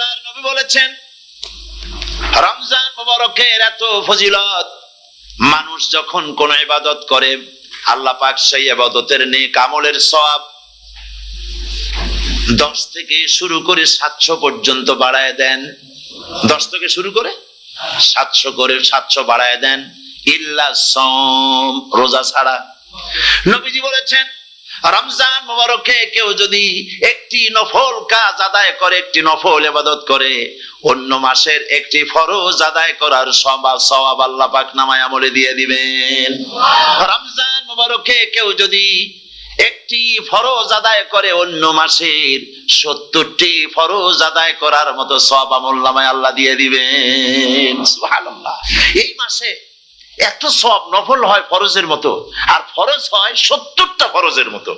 আল্লাহর নবী বলেছেন রমজান মুবারকের এত ফজিলত, মানুষ যখন কোন ইবাদত করে আল্লাহ পাক সেই ইবাদতের নেক আমলের সওয়াব 10 থেকে শুরু করে 700 পর্যন্ত বাড়ায় দেন। 10 থেকে শুরু করে 700 বাড়ায় দেন, ইল্লা সাওম, রোজা ছাড়া। নবীজি বলেছেন রমজান মুবারকে কেউ যদি একটি নফল কাজ আদায় করে, একটি নফল ইবাদত করে, অন্য মাসের একটি ফরজ আদায় করার সওয়াব আল্লাহ পাক নামায় আমলে দিয়ে দিবেন। রমজান মুবারকে কেউ যদি একটি ফরজ আদায় করে, অন্য মাসের 70টি ফরজ আদায় করার মতো সওয়াব আমলনামায় আল্লাহ দিয়ে দিবেন। সুবহানাল্লাহ। এই মাসে এত সওয়াব নফল হয় ফরজের মতো, আর ফরজ হয় 70টা ফরজের মতো।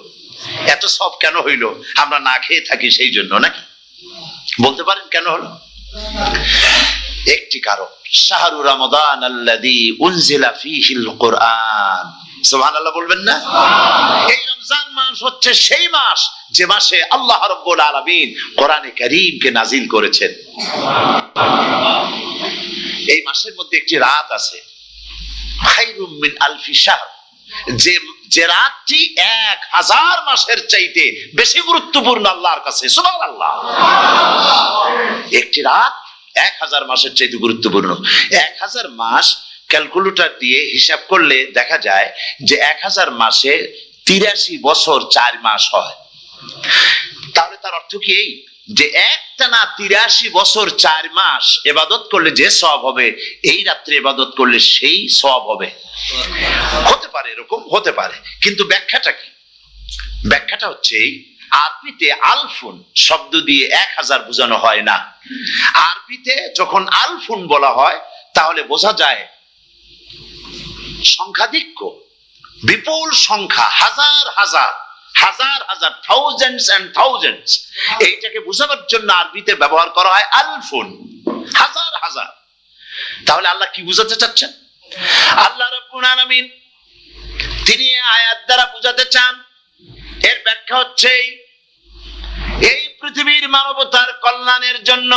এত সওয়াব কেন হইল? আমরা না খেয়ে থাকি সেই জন্য নাকি? বলতে পারেন কেন হলো? একটি কারণ, শাহরু রমাদান আল্লাযী উনজিলা ফীহিল কুরআন। সুবহানাল্লাহ বলবেন না? এই রমজান মাস হচ্ছে সেই মাস যে মাসে আল্লাহ রাব্বুল আলামিন কোরআনে কারীমকে নাজিল করেছেন। এই মাসের মধ্যে একটি রাত আছে খায়রুম মিন আলফি শাহর, যে রাতটি 1000 মাসের চাইতে বেশি গুরুত্বপূর্ণ আল্লাহর কাছে। সুবহানাল্লাহ। একটি রাত 1000 মাসের চাইতে গুরুত্বপূর্ণ। 1000 মাস ক্যালকুলেটর দিয়ে হিসাব করলে দেখা যায় যে 1000 মাসে 83 বছর 4 মাস হয়। তাহলে তার অর্থ কি এই যে একটানা 83 বছর 4 মাস ইবাদত করলে যে সওয়াব হবে, এই রাত্রে ইবাদত করলে সেই সওয়াব হবে? হতে পারে, এরকম হতে পারে, কিন্তু ব্যাখ্যাটা কি? ব্যাখ্যাটা হচ্ছে আরবিতে আলফুন শব্দ দিয়ে 1000 বোঝানো হয় না। আরবিতে যখন আলফুন বলা হয় তাহলে বোঝা যায় সংখ্যাধিক্য, বিপুল সংখ্যা, হাজার হাজার হাজার হাজার, থাউজেন্ডস এন্ড থাউজেন্ডস। এইটাকে বোঝানোর জন্য আরবিতে ব্যবহার করা হয় আলফুন, হাজার হাজার। তাহলে আল্লাহ কি বুঝাতে চাচ্ছেন? আল্লাহ রাব্বুল আলামিন তিনি আয়াত দ্বারা বুঝাতে চান, এর ব্যাখ্যা হচ্ছে এই পৃথিবীর মানবতার কল্যাণের জন্য,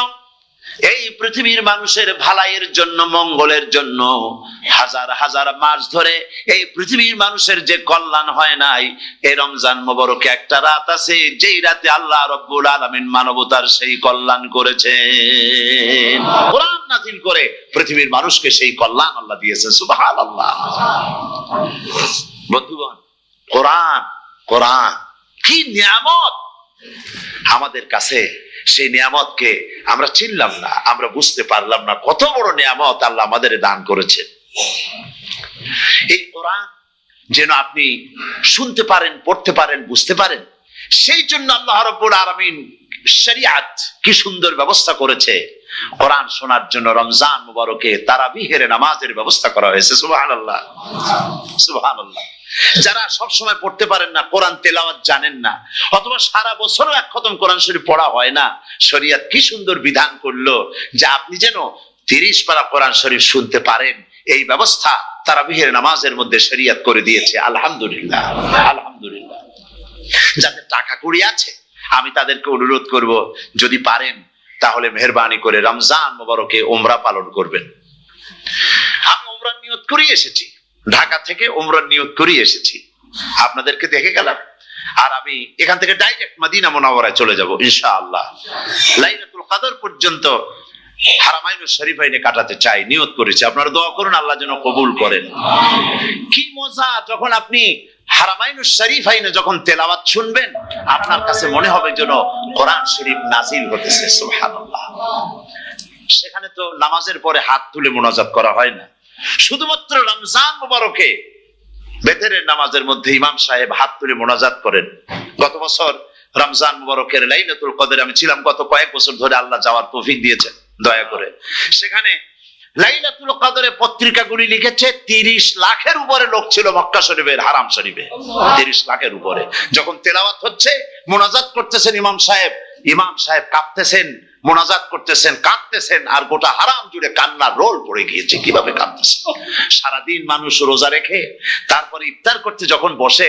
এই পৃথিবীর মানুষের ভালাইয়ের জন্য, মঙ্গলের জন্য হাজার হাজার মাস ধরে এই পৃথিবীর মানুষের যে কল্যাণ হয় নাই, এই রমজান মুবারকে একটা রাত আছে যেই রাতে আল্লাহ রাব্বুল আলামিন মানবতার সেই কল্যাণ করেছেন। কোরআন নাযিল করে পৃথিবীর মানুষকে সেই কল্যাণ আল্লাহ দিয়েছে। সুবহানাল্লাহ। বন্ধুগণ, কোরআন কোরআন কি নিয়ামত আমাদের কাছে! সেই নিয়ামতকে আমরা চিনলাম না, আমরা বুঝতে পারলাম না কত বড় নিয়ামত আল্লাহ আমাদের দান করেছেন। এই কোরআন যেন আপনি শুনতে পারেন, পড়তে পারেন, বুঝতে পারেন, সেই জন্য আল্লাহ রাব্বুল আলামিন শরিয়াত কি সুন্দর ব্যবস্থা করেছে। কোরআন শোনার জন্য রমজান মুবারকে তারাবিহের নামাজের ব্যবস্থা করা হয়েছে। সুবহানাল্লাহ, সুবহানাল্লাহ। যারা সব সময় পড়তে পারেন না, কোরআন তেলাওয়াত জানেন না, অথবা সারা বছরও এক খতম কোরআন শরীফ পড়া হয় না, শরিয়ত কি সুন্দর বিধান করলো যে আপনি যেন 30 পারা কোরআন শরীফ শুনতে পারেন। এই ব্যবস্থা তারাবিহের নামাজের মধ্যে শরিয়ত করে দিয়েছে। আলহামদুলিল্লাহ, আলহামদুলিল্লাহ। যাদের টাকা কড়ি আছে আমি তাদেরকে অনুরোধ করব, যদি পারেন তাহলে মেহেরবানি করে রমজান মুবারকে উমরা পালন করবেন। আমি উমরার নিয়ত করে এসেছি, ঢাকা থেকে উমরার নিয়ত করে এসেছি, আপনাদেরকে দেখে গেলাম। আর আমি এখান থেকে ডাইরেক্ট মদিনা মুনাওয়ারায় চলে যাব ইনশাআল্লাহ। লাইলাতুল কদর পর্যন্ত হারামাইনুশ শরীফাইনে কাটাতে চাই, নিয়ত করেছি। আপনারা দোয়া করুন আল্লাহ যেন কবুল করেন। কি মজা যখন আপনি হারামাইনুশ শরীফাইনে যখন তেলাওয়াত শুনবেন, আপনার কাছে মনে হবে যেন কোরআন শরীফ নাজিল হতেছে। সুবহানাল্লাহ। সেখানে তো নামাজের পরে হাত তুলে মুনাজাত করা হয় না, শুধুমাত্র রমজান মুবারকে বেতেরের নামাজের মধ্যে ইমাম সাহেব হাত তুলে মুনাজাত করেন। গত বছর রমজান মুবারকের লাইলাতুল কদরে আমি ছিলাম, গত কয়েক বছর ধরে আল্লাহ যাওয়ার তৌফিক দিয়েছেন দয়া করে। সেখানে লাইলাতুল কদরে পত্রিকাগুলি লিখেছে 30 লাখের উপরে লোক ছিল মক্কা শরীফের, হারাম শরীফে 30 লাখের উপরে। যখন তেলাওয়াত হচ্ছে, মুনাজাত করতেছেন ইমাম সাহেব কাঁপতেছেন, মুনাজাত করতেছেন, কাঁদতেছেন, আর গোটা হারাম জুড়ে কান্নার রোল পড়ে গিয়েছে। কিভাবে কাঁদতেছে! সারাদিন মানুষ রোজা রেখে তারপরে ইফতার করতে যখন বসে,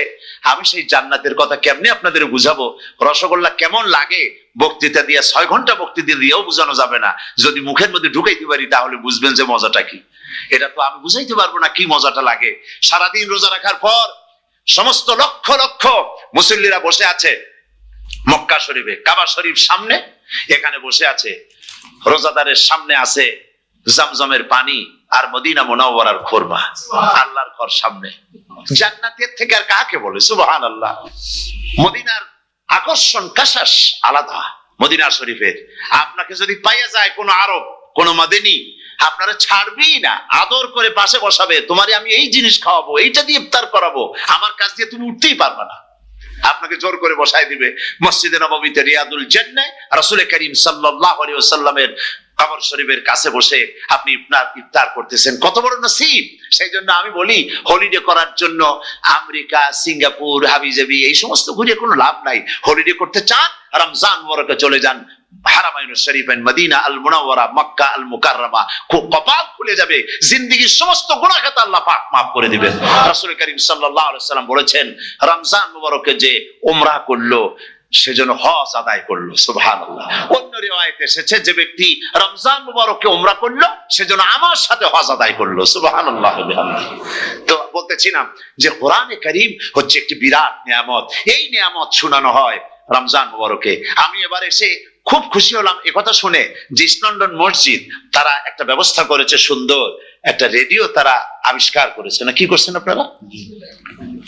আমি সেই জান্নাতের কথা কেমনে আপনাদের বুঝাবো? রসগোল্লা কেমন লাগে বক্তৃতা দিয়ে 6 ঘন্টা বক্তৃতা দিয়েও বোঝানো যাবে না। যদি মুখের মধ্যে ঢুকাইতে পারি তাহলে বুঝবেন যে মজাটা কি। এটা তো আমি বুঝাইতে পারবো না কি মজাটা লাগে। সারাদিন রোজা রাখার পর সমস্ত লক্ষ লক্ষ মুসল্লিরা বসে আছে মক্কা শরীফে, কাবা শরীফ সামনে, এখানে বসে আছে। রোজাদারের সামনে আছে জামজামের পানি আর মদিনা মুনাওয়ারার খুরমা, আল্লাহর ঘর সামনে। জান্নাতের থেকে আর কাকে বলে সুবহানাল্লাহ। মদিনার আকর্ষণ কাশাস আলাদা মদিনা শরীফের। আপনাকে যদি পাইয়া যায় কোন আরব, কোন মাদানী, আপনারা ছাড়বেই না, আদর করে পাশে বসাবে। তোমারে আমি এই জিনিস খাওয়াবো, এইটা দিয়ে ইফতার করাবো, আমার কাছ দিয়ে তুমি উঠতেই পারবে না। আপনাকে জোর করে বসাই দিবে মসজিদে নববীতে, রিয়াদুল জান্নাহ, রাসূল করিম সাল্লাল্লাহু আলাইহি ওয়াসাল্লামের কবর শরীফের কাছে বসে আপনি ইফতার করতেছেন। কত বড় নসিব। সেই জন্য আমি বলি, হলিডে করার জন্য আমেরিকা, সিঙ্গাপুর, হাবিজাবি এই সমস্ত ঘুরে কোনো লাভ নাই। হলিডে করতে চান, রমজান মুবারকে চলে যান হারামাইন শরীফাইন, মদিনা আল মুনাওয়ারা, মক্কা আল মুকাররমা। কপাল খুলে যাবে, জিন্দেগীর সমস্ত গুনাহ খাতা আল্লাহ পাক maaf করে দিবেন। রাসূল করিম সাল্লাল্লাহু আলাইহি ওয়াসাল্লাম বলেছেন, রমজান মুবারকে যে উমরা করলো সেজন্য হজ আদায় করলো। সুবহানাল্লাহ। অন্য রিওয়ায়াতে এসেছে, যে ব্যক্তি রমজান মুবারকে উমরা করলো সেজন্য আমার সাথে হজ আদায় করলো। সুবহানাল্লাহ। তো বলতেছিলাম যে কোরআনে কারীম হচ্ছে একটি বিরাট নিয়ামত। এই নিয়ামত শোনানো হয় রমজান মুবারকে। আমি এবার এসে খুব খুশি হলাম একথা শুনে যে ইস্ট লন্ডন মসজিদ তারা একটা ব্যবস্থা করেছে, সুন্দর একটা রেডিও তারা আবিষ্কার করেছে। না কি করছেন আপনারা?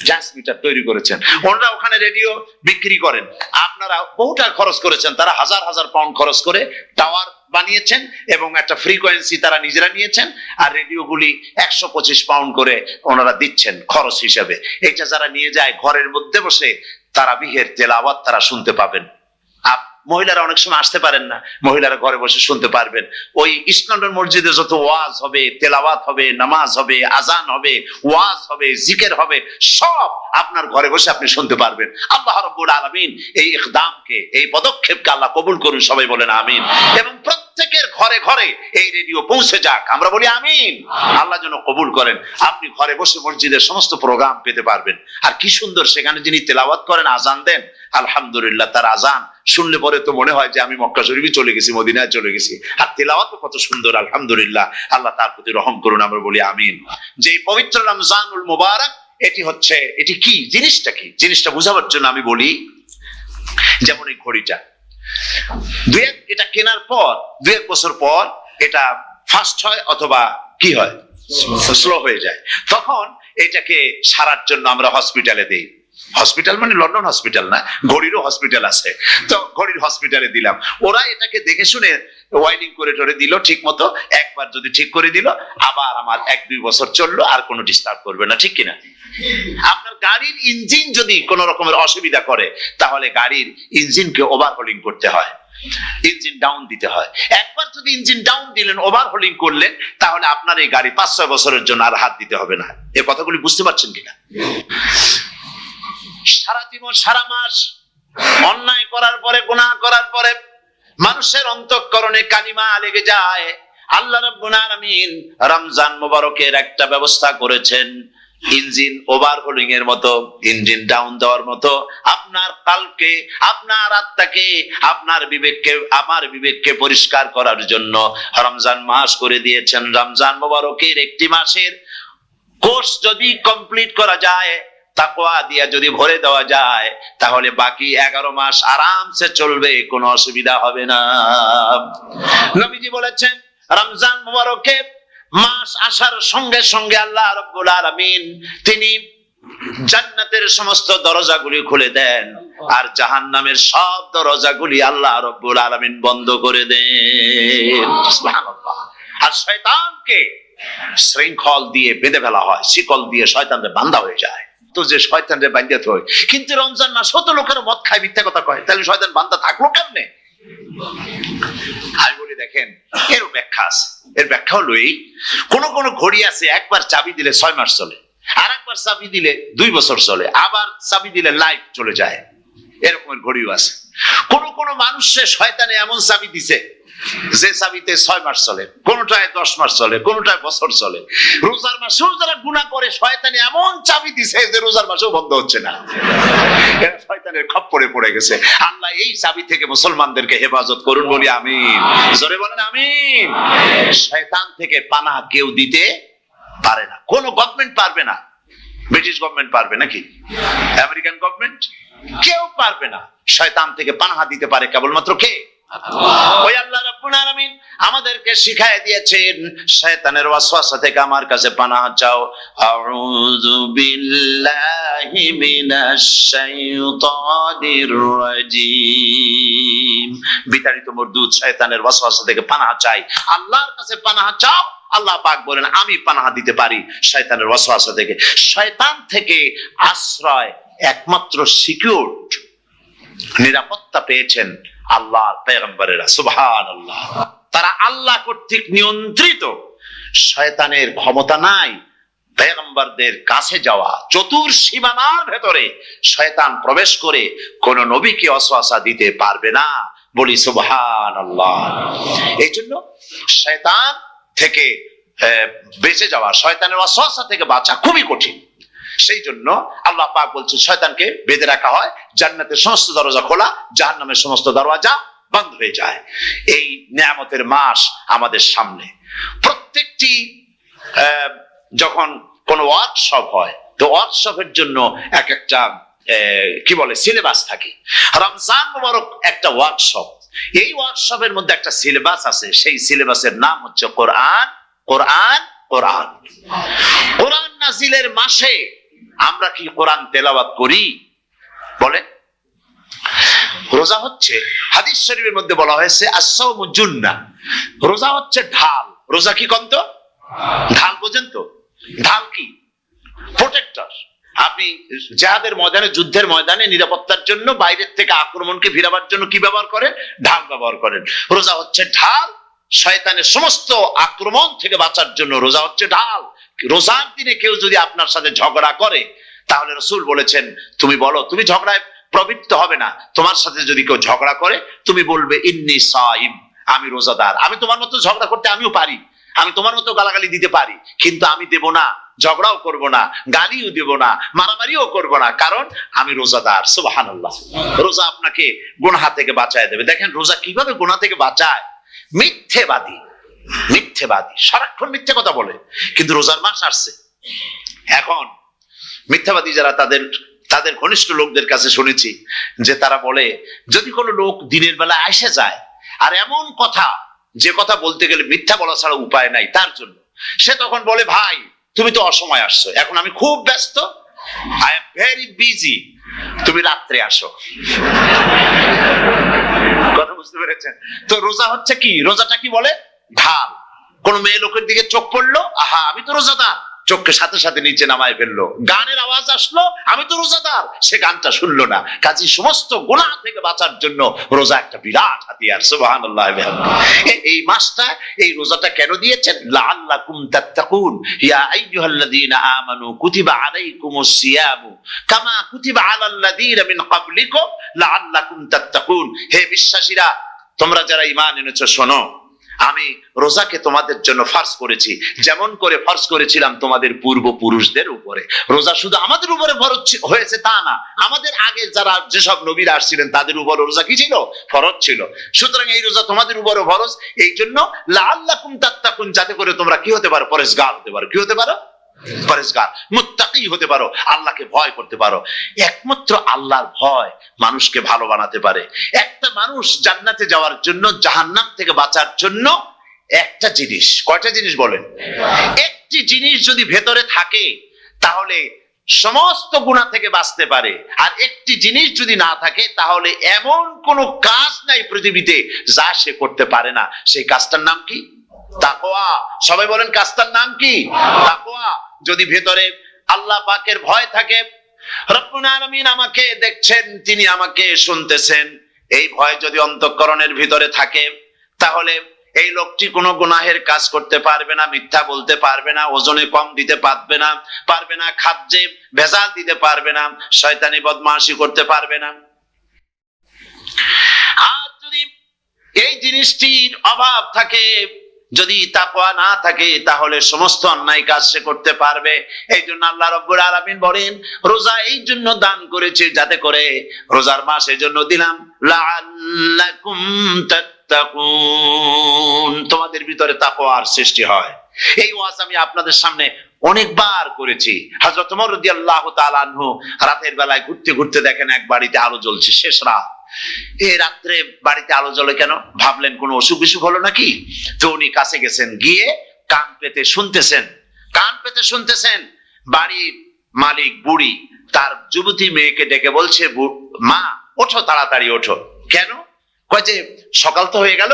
ট্রান্সমিটার তৈরি করেছেন। ওনারা ওখানে রেডিও বিক্রি করেন। আপনারা বহুটা খরচ করেছেন, তারা হাজার হাজার পাউন্ড খরচ করে টাওয়ার বানিয়েছেন এবং একটা ফ্রিকোয়েন্সি তারা নিজেরা নিয়েছেন, আর রেডিওগুলি 125 পাউন্ড করে ওনারা দিচ্ছেন খরচ হিসেবে। এটা যারা নিয়ে যায় ঘরের মধ্যে বসে তারাবিহের তেলাওয়াত তারা শুনতে পাবেন। মহিলারা অনেক সময় আসতে পারেন না, মহিলারা ঘরে বসে শুনতে পারবেন। ওই ইস্ট লন্ডন মসজিদে যত ওয়াজ হবে, তেলাওয়াত হবে, নামাজ হবে, আজান হবে, ওয়াজ হবে, জিকির হবে, সব আপনার ঘরে বসে আপনি শুনতে পারবেন। আল্লাহ রাব্বুল আলামিন এই ইকদামকে, এই পদক্ষেপকে আল্লাহ কবুল করুন, সবাই বলেন আমিন। এবং প্রত্যেকের ঘরে ঘরে এই রেডিও পৌঁছে যাক, আমরা বলি আমিন। আল্লাহ যেন কবুল করেন। আপনি ঘরে বসে মসজিদের সমস্ত প্রোগ্রাম পেতে পারবেন। আর কি সুন্দর, সেখানে যিনি তেলাওয়াত করেন, আজান দেন, আলহামদুলিল্লাহ, তার আজান শুনলে পরে তো মনে হয় যে আমি মক্কা শরীফে চলে গেছি, মদিনায় চলে গেছি। আর তেলাওয়াত কত সুন্দর, আলহামদুলিল্লাহ। আল্লাহ তার প্রতি রহম করুন, আমরা বলি আমিন। যে পবিত্র রমজানুল মুবারক, এটি হচ্ছে, এটি কি জিনিসটা, কি জিনিসটা বোঝাবার জন্য আমি বলি, যেমন এই ঘড়িটা এটা কেনার পর 2-1 বছর পর এটা ফাস্ট হয় অথবা কি হয়, স্লো হয়ে যায়। তখন এটাকে সারার জন্য আমরা হসপিটালে দেই। হসপিটাল মানে লন্ডন হসপিটাল না, ঘড়িরও হসপিটাল আছে। তো ঘড়ির হসপিটালে দিলাম, ওরা এটাকে দেখে শুনে ওয়াইরিং করে টরে দিল ঠিক মতো। একবার যদি ঠিক করে দিল, আবার আমার 1-2 বছর চললো, আর কোনো ডিস্টার্ব করবে না, ঠিক কিনা? আপনার গাড়ির ইঞ্জিন যদি কোনো রকমের অসুবিধা করে, তাহলে গাড়ির ইঞ্জিনকে ওভারহোলিং করতে হয়, ইঞ্জিন ডাউন দিতে হয়। একবার যদি ইঞ্জিন ডাউন দিলেন, ওভারহোলিং করলেন, তাহলে আপনার এই গাড়ি 5-6 বছরের জন্য আর হাত দিতে হবে না। এই কথাগুলি বুঝতে পারছেন কিনা? সারা জীবন, সারা মাস অন্যায় করার পরে, গুনাহ করার পরে মানুষের অন্তঃকরণে কালিমা লেগে যায়। আল্লাহ রাব্বুল আলামিন রমজান মুবারকের একটা ব্যবস্থা করেছেন, ইঞ্জিন ওভারহোলিং এর মতো, ইঞ্জিন ডাউন দেওয়ার মতো। আপনার কালকে, আপনার আত্মাকে, আপনার বিবেককে, আমার বিবেককে পরিষ্কার করার জন্য রমজান মাস করে দিয়েছেন। রমজান মুবারকের একটি মাসের কোর্স যদি কমপ্লিট করা যায়, তাকওয়া দিয়া যদি ভরে দেওয়া যায়, তাহলে বাকি 11 মাস আরামসে চলবে, কোনো অসুবিধা হবে না। নবীজি বলেছেন, রমজান মুবারকে মাস আসার সঙ্গে সঙ্গে আল্লাহ রাব্বুল আলামিন তিনি জান্নাতের সমস্ত দরজাগুলি খুলে দেন, আর জাহান্নামের সব দরজাগুলি আল্লাহ রাব্বুল আলামিন বন্ধ করে দেন। সুবহানাল্লাহ। আর শয়তানকে শৃঙ্খল দিয়ে বেঁধে ফেলা হয়, শিকল দিয়ে শয়তানরে বাঁধা হয়ে যায়। তো যে শয়তানরে বাঁধতে হয়, কিন্তু রমজান মাস হতো লোকের মদ খায়, মিথ্যা কথা কয়, তাহলে শয়তান বাঁধা থাকলো কেমনে? আমি বলি, দেখেন, এর ব্যাখ্যা আছে। এর ব্যাখ্যা হলো এই, কোন কোন ঘড়ি আছে একবার চাবি দিলে 6 মাস চলে, আর একবার চাবি দিলে 2 বছর চলে, আবার চাবি দিলে লাইফ চলে যায়। এরকমের ঘড়িও আছে। কোন কোন মানুষের শয়তানে এমন চাবি দিছে যে চাবিতে 6 মাস চলে, কোনটায় 10 মাস চলে, কোনটায় বছর চলে। রোজার মাসেও যারা গুনাহ করে শয়তান এমন চাবি দিছে যে রোজার মাসেও বন্ধ হচ্ছে না। এরা শয়তানের খপ্পরে পড়ে গেছে। আল্লাহ এই চাবি থেকে মুসলমানদেরকে হেফাজত করুন, বলি আমিন। জোরে বলেন আমিন। শয়তান থেকে পানাহ কেউ দিতে পারে না, কোন গভর্নমেন্ট পারবে না। ব্রিটিশ গভর্নমেন্ট পারবে নাকি? American government? কেউ পারবে না। শয়তান থেকে পানাহ দিতে পারে কেবলমাত্র কে? ওই আল্লাহ রাব্বুল আলামিন আমাদেরকে শিখায় দিয়েছেন, শয়তানের ওয়াসওয়াসা থেকে আমার কাছে পানাহ চাও। আউযু বিল্লাহি মিনাশ শাইতানির রাজিম। বিতাড়িত মরদুদ শয়তানের ওয়াসওয়াসা থেকে পানাহ চাই, আল্লাহর কাছে পানাহ চাও। আল্লাহ পাক বলেন আমি পানাহ দিতে পারি শয়তানের ওয়াসওয়াসা থেকে। শয়তান থেকে আশ্রয় একমাত্র সিকিউরড, নিরাপত্তা পেয়েছেন আল্লাহর পয়গম্বরেরা, সুবহানাল্লাহ। তারা আল্লাহ কর্তৃক নিয়ন্ত্রিত। শয়তানের ক্ষমতা নাই পয়গম্বরদের কাছে যাওয়া। চতুর্সীমানার ভেতরে শয়তান প্রবেশ করে কোন নবীকে ওয়াসওয়াসা দিতে পারবে না, বলি সুবহানাল্লাহ। এই জন্য শয়তান থেকে বেঁচে যাওয়া, শয়তানের ওয়াসওয়াসা থেকে বাঁচা খুবই কঠিন। সেই জন্য আল্লাহ পাক বলছেন শয়তানকে বেঁধে রাখা হয়, জান্নাতের সমস্ত দরজা খোলা, জাহান্নামের সমস্ত দরজা বন্ধ হয়ে যায়। এই নিয়ামতের মাস আমাদের সামনে। প্রত্যেকটি যখন কোন ওয়ার্কশপ হয়, তো ওয়ার্কশপের জন্য এক একটা কি বলে সিলেবাস থাকে। রমজান মুবারক একটা ওয়ার্কশপ। এই ওয়ার্কশপের মধ্যে একটা সিলেবাস আছে, সেই সিলেবাসের নাম হচ্ছে কোরআন। কোরআন কোরআন কোরআন নাজিলের মাসে আমরা কি কোরআন তেলাওয়াত করি? বলেন। রোজা হচ্ছে, হাদিস শরীফের মধ্যে বলা হয়েছে আস-সাওমু জুন্নাহ, রোজা হচ্ছে ঢাল। রোজা কি কন্ত? ঢাল। বোঝেন তো ঢাল কি? প্রোটেক্টর। আপনি জিহাদের ময়দানে, যুদ্ধের ময়দানে নিরাপত্তার জন্য, বাইরের থেকে আক্রমণকে ভিড়াবার জন্য কি ব্যবহার করেন? ঢাল ব্যবহার করেন। রোজা হচ্ছে ঢাল। শয়তানের সমস্ত আক্রমণ থেকে বাঁচার জন্য রোজা হচ্ছে ঢাল। রোজার দিনে কেউ যদি আপনার সাথে ঝগড়া করে, তাহলে রাসূল বলেছেন তুমি বলো, তুমি ঝগড়ায় প্রবৃত্ত হবে না। তোমার সাথে যদি কেউ ঝগড়া করে, তুমি বলবে ইন্নী সাইম, আমি রোজাদার। আমি তোমার মতো ঝগড়া করতে আমিও পারি, আমি তোমার মতো গালাগালি দিতে পারি, কিন্তু আমি দেব না, ঝগড়াও করব না, গালিও দেব না, মারামারিও করব না, কারণ আমি রোজাদার। সুবহানাল্লাহ। রোজা আপনাকে গুনাহ থেকে বাঁচায় দেবে। দেখেন রোজা কিভাবে গুনাহ থেকে বাঁচায়। মিথ্যেবাদী, মিথ্যেবাদী সারাক্ষণ মিথ্যে কথা বলে, কিন্তু রোজার মাস আসছে। এখন মিথ্যাবাদী যারা, তাদের ঘনিষ্ঠ লোকদের কাছে শুনেছি যে তারা বলে, যদি কোনো লোক দিনের বেলা এসে যায় আর এমন কথা, যে কথা বলতে গেলে মিথ্যা বলা ছাড়া উপায় নাই তার জন্য, সে তখন বলে ভাই তুমি তো অসময় আসছো, এখন আমি খুব ব্যস্ত, আই এম ভেরি বিজি, তুমি রাত্রে আসো। কথা বুঝতে পেরেছেন তো? রোজা হচ্ছে কি? রোজাটা কি বলে? ঢাল। কোন মেয়ে লোকের দিকে চোখ পড়লো, আহা আমি তো রোজাদার, চোখকে সাথে সাথে নিচে নামায় ফেললো। গানের আওয়াজ আসলো, আমি তো রোজাদার, সে গানটা শুনলো না। কাজী সমস্ত গুনাহ থেকে বাঁচার জন্য রোজা একটা বিরাট হাতিয়ার। সুবহানাল্লাহ। এই মাসটা, এই রোজাটা কেন দিয়েছেন? লাআল্লাকুম তাত্তাকুন, ইয়া আইয়ুহাল্লাযীনা আমানু কুতিবা আলাইকুমুস সিয়ামু কামা কুতিবা আলাল্লাযীনা মিন ক্বাবলিকুম লাআল্লাকুম তাত্তাকুন। হে বিশ্বাসীরা, তোমরা যারা ঈমান এনেছো, শোনো, আমি রোজাকে তোমাদের জন্য ফরজ করেছি, যেমন করে ফরজ করেছিলাম তোমাদের পূর্বপুরুষদের উপরে। রোজা শুধু আমাদের উপরে ফরজ হয়েছে তা না, আমাদের আগে যারা যেসব নবীরা আসছিলেন তাদের উপর রোজা কি ছিল? ফরজ ছিল। সুতরাং এই রোজা তোমাদের উপরে ফরজ। এই জন্য লাআল্লাকুম তাত্তাকুন, যাতে করে তোমরা কি হতে পারো? পরেজগার হতে পারো। কি হতে পারো? পরেজগার, মুত্তাকি হতে পারো, আল্লাহকে ভয় করতে পারো। একমাত্র আল্লাহর ভয় মানুষকে ভালো বানাতে পারে। একটা মানুষ জান্নাতে যাওয়ার জন্য, জাহান্নাম থেকে বাঁচার জন্য একটা জিনিস, কয়টা জিনিস বলেন? একটি জিনিস যদি ভেতরে থাকে তাহলে সমস্ত গুনাহ থেকে বাঁচতে পারে। আর একটি জিনিস যদি না থাকে তাহলে এমন কোনো কাজ নাই পৃথিবীতে যা সে করতে পারে না। সেই কাজটার নাম কি? তাকওয়া। সবাই বলেন কাজটার নাম কি? তাকওয়া। যদি ভেতরে আল্লাহ পাকের ভয় থাকে, রব্বুল আলামিন আমাকে দেখছেন, তিনি আমাকে শুনতেছেন, এই ভয় যদি অন্তঃকরণের ভিতরে থাকে, তাহলে এই লোকটি কোনো গুনাহের কাজ করতে পারবে না, মিথ্যা বলতে পারবে না, ওজনে কম দিতে পারবে না, খাদ্যে ভেজাল দিতে পারবে না, শয়তানি বদমাশি করতে পারবে না। আর যদি এই জিনিসটির অভাব থাকে, যদি তাকওয়া না থাকে তাহলে সমস্ত অন্যায় কাজ সে করতে পারবে। এই জন্য আল্লাহ রাব্বুল আলামিন বলেন, রোজা এই জন্য দান করেছে যাতে করে, রোজার মাস এই জন্য দিলাম, লাআল্লাকুম তাত্তাকুন, তোমাদের ভিতরে তাকওয়ার সৃষ্টি হয়। এই ওয়াজ আমি আপনাদের সামনে অনেকবার করেছি। হযরত ওমর রাদিয়াল্লাহু তাআলা আনহু রাতের বেলায় ঘুরতে ঘুরতে দেখেন এক বাড়িতে আলো জ্বলছে, শেষ রাত। এই রাত্রে বাড়িতে আলো জ্বলে কেন? ভাবলেন কোন অসুখ বিসুখ হলো নাকি। তো উনি কাছে গেছেন, গিয়ে কান পেতে শুনতেছেন। বাড়ির মালিক বুড়ি তার যুবতী মেয়েকে ডেকে বলছে, মা ওঠো, তাড়াতাড়ি ওঠো। কেন? কয় যে সকাল তো হয়ে গেল,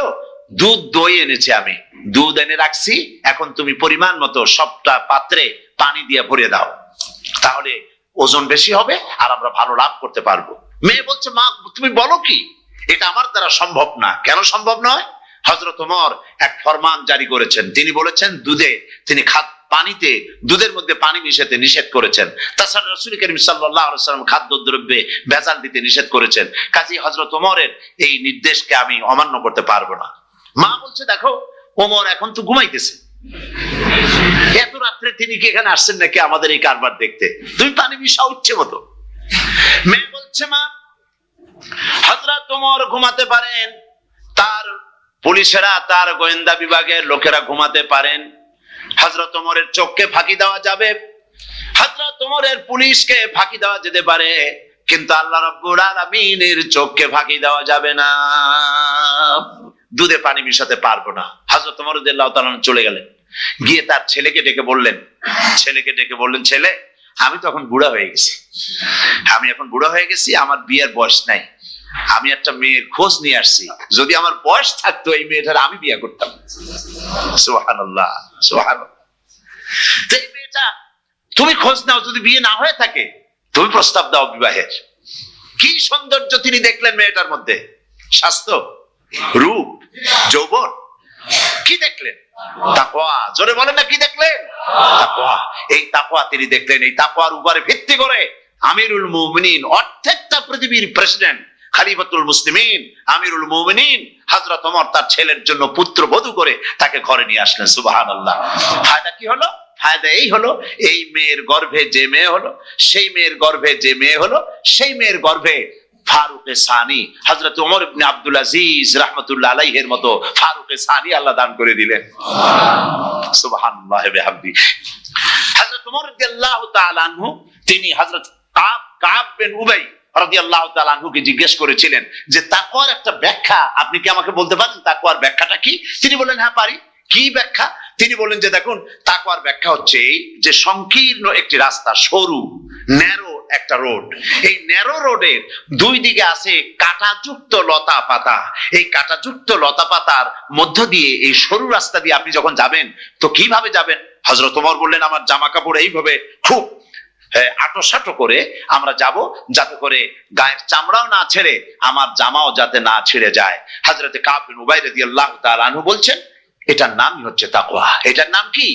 দুধ দই এনেছি, আমি দুধ এনে রাখছি, এখন তুমি পরিমাণ মতো সবটা পাত্রে পানি দিয়ে ভরে দাও, তাহলে ওজন বেশি হবে আর আমরা ভালো লাভ করতে পারবো। মেয়ে বলছে, মা তুমি বলো কি, এটা আমার দ্বারা সম্ভব না। কেন সম্ভব নয়? হযরত ওমর এক ফরমান জারি করেছেন, তিনি বলেছেন তিনি পানিতে দুধের মধ্যে পানি মিশাতে নিষেধ করেছেন। তাছাড়া রাসূল করিম সাল্লাল্লাহু আলাইহি ওয়াসাল্লাম খাদ্যদ্রব্যে ভেজাল দিতে নিষেধ করেছেন। কাজী হযরত ওমরের এই নির্দেশকে আমি অমান্য করতে পারবো না। মা বলছে, দেখো ওমর এখন তো ঘুমাইতেছে, এত রাত্রে তিনি কি এখানে আসছেন নাকি আমাদের এই কারবার দেখতে? তুমি পানি মিশাও ইচ্ছে মতো। মেয়ে বলছে, মা হযরত ওমর ঘুমাতে পারেন, তার পুলিশেরা, তার গোয়েন্দা বিভাগের লোকেরা ঘুমাতে পারেন, হযরত ওমরের চোখকে ফাঁকি দেওয়া যাবে, হযরত ওমরের পুলিশকে ফাঁকি দেওয়া যেতে পারে, কিন্তু আল্লাহ রাব্বুল আলামিনের চোখকে ফাঁকি দেওয়া যাবে না। দুধে পানি মিশাতে পারবো না। হযরত ওমর রাদিয়াল্লাহু তাআলা চলে গেলেন, গিয়ে তার ছেলেকে ডেকে বললেন, ছেলে আমি তো এখন বুড়া হয়ে গেছি, আমার বিয়ের বয়স নাই, আমি একটা মেয়ের খোঁজ নিয়ে আসছি, যদি আমার বয়স থাকতো এই মেয়েটার আমি বিয়ে করতাম। সুবহানাল্লাহ, সুবহানাল্লাহ। এই মেয়েটা তুমি খোঁজ নাও, যদি বিয়ে না হয়ে থাকে তুমি প্রস্তাব দাও বিবাহের। কি সৌন্দর্য তিনি দেখলেন মেয়েটার মধ্যে, স্বাস্থ্য, রূপ, যৌবন, কি দেখলেন? তাকওয়া। জোরে বলেন না, কি দেখলেন? তাকওয়া। এই তাকওয়া তিনি দেখলেন। এই তাকওয়ার উপরে ভিত্তি করে আমিরুল মুমিনিন, অর্ধেকটা পৃথিবীর প্রেসিডেন্ট, খলিফাতুল মুসলিমিন, আমিরুল মুমিনিন হযরত ওমর তার ছেলের জন্য পুত্রবধূ করে তাকে ঘরে নিয়ে আসলেন। সুবহানাল্লাহ। ফায়দা কি হলো? ফায়দা এই হলো, এই মেয়ের গর্ভে যে মেয়ে হলো, সেই মেয়ের গর্ভে ফারুকে সানি হযরত ওমর ইবনে আব্দুল আজিজ রাহমাতুল্লাহ আলাইহির মতো ফারুকে সানি আল্লাহ দান করে দিলেন। সুবহানাল্লাহ ওয়া বিহামদি। হযরত ওমর রাদিয়াল্লাহু তাআলা আনহু তিনি হযরত কাব বিন উবাই রাদিয়াল্লাহু তাআলা আনহুকে জিজ্ঞেস করেছিলেন যে তাকওয়ার একটা ব্যাখ্যা আপনি কি আমাকে বলতে পারেন, তাকওয়ার ব্যাখ্যাটা কি? তিনি বললেন, হ্যাঁ পারি। কি ব্যাখ্যা? তিনি বললেন যে দেখুন, তাকওয়ার ব্যাখ্যা হচ্ছে এই যে সংকীর্ণ একটি রাস্তা, সরু ন্যারো একটা রোড, এই ন্যারো রোডের দুই দিকে আছে কাঁটাযুক্ত লতা পাতা, এই কাঁটাযুক্ত লতা পাতার মধ্য দিয়ে এই সরু রাস্তা দিয়ে আপনি যখন যাবেন তো কিভাবে যাবেন? হযরত ওমর বললেন, আমার জামা কাপড় এইভাবে খুব আটোসাটো করে আমরা যাব, যাতে করে গায়ের চামড়াও না ছেড়ে আমার জামাও যাতে না ছিঁড়ে যায়। হযরতে কাব বিন উবাই রাদিয়াল্লাহু তাআলা আনহু বলছেন, এটার নামই হচ্ছে তাকওয়া। এটার নাম কি?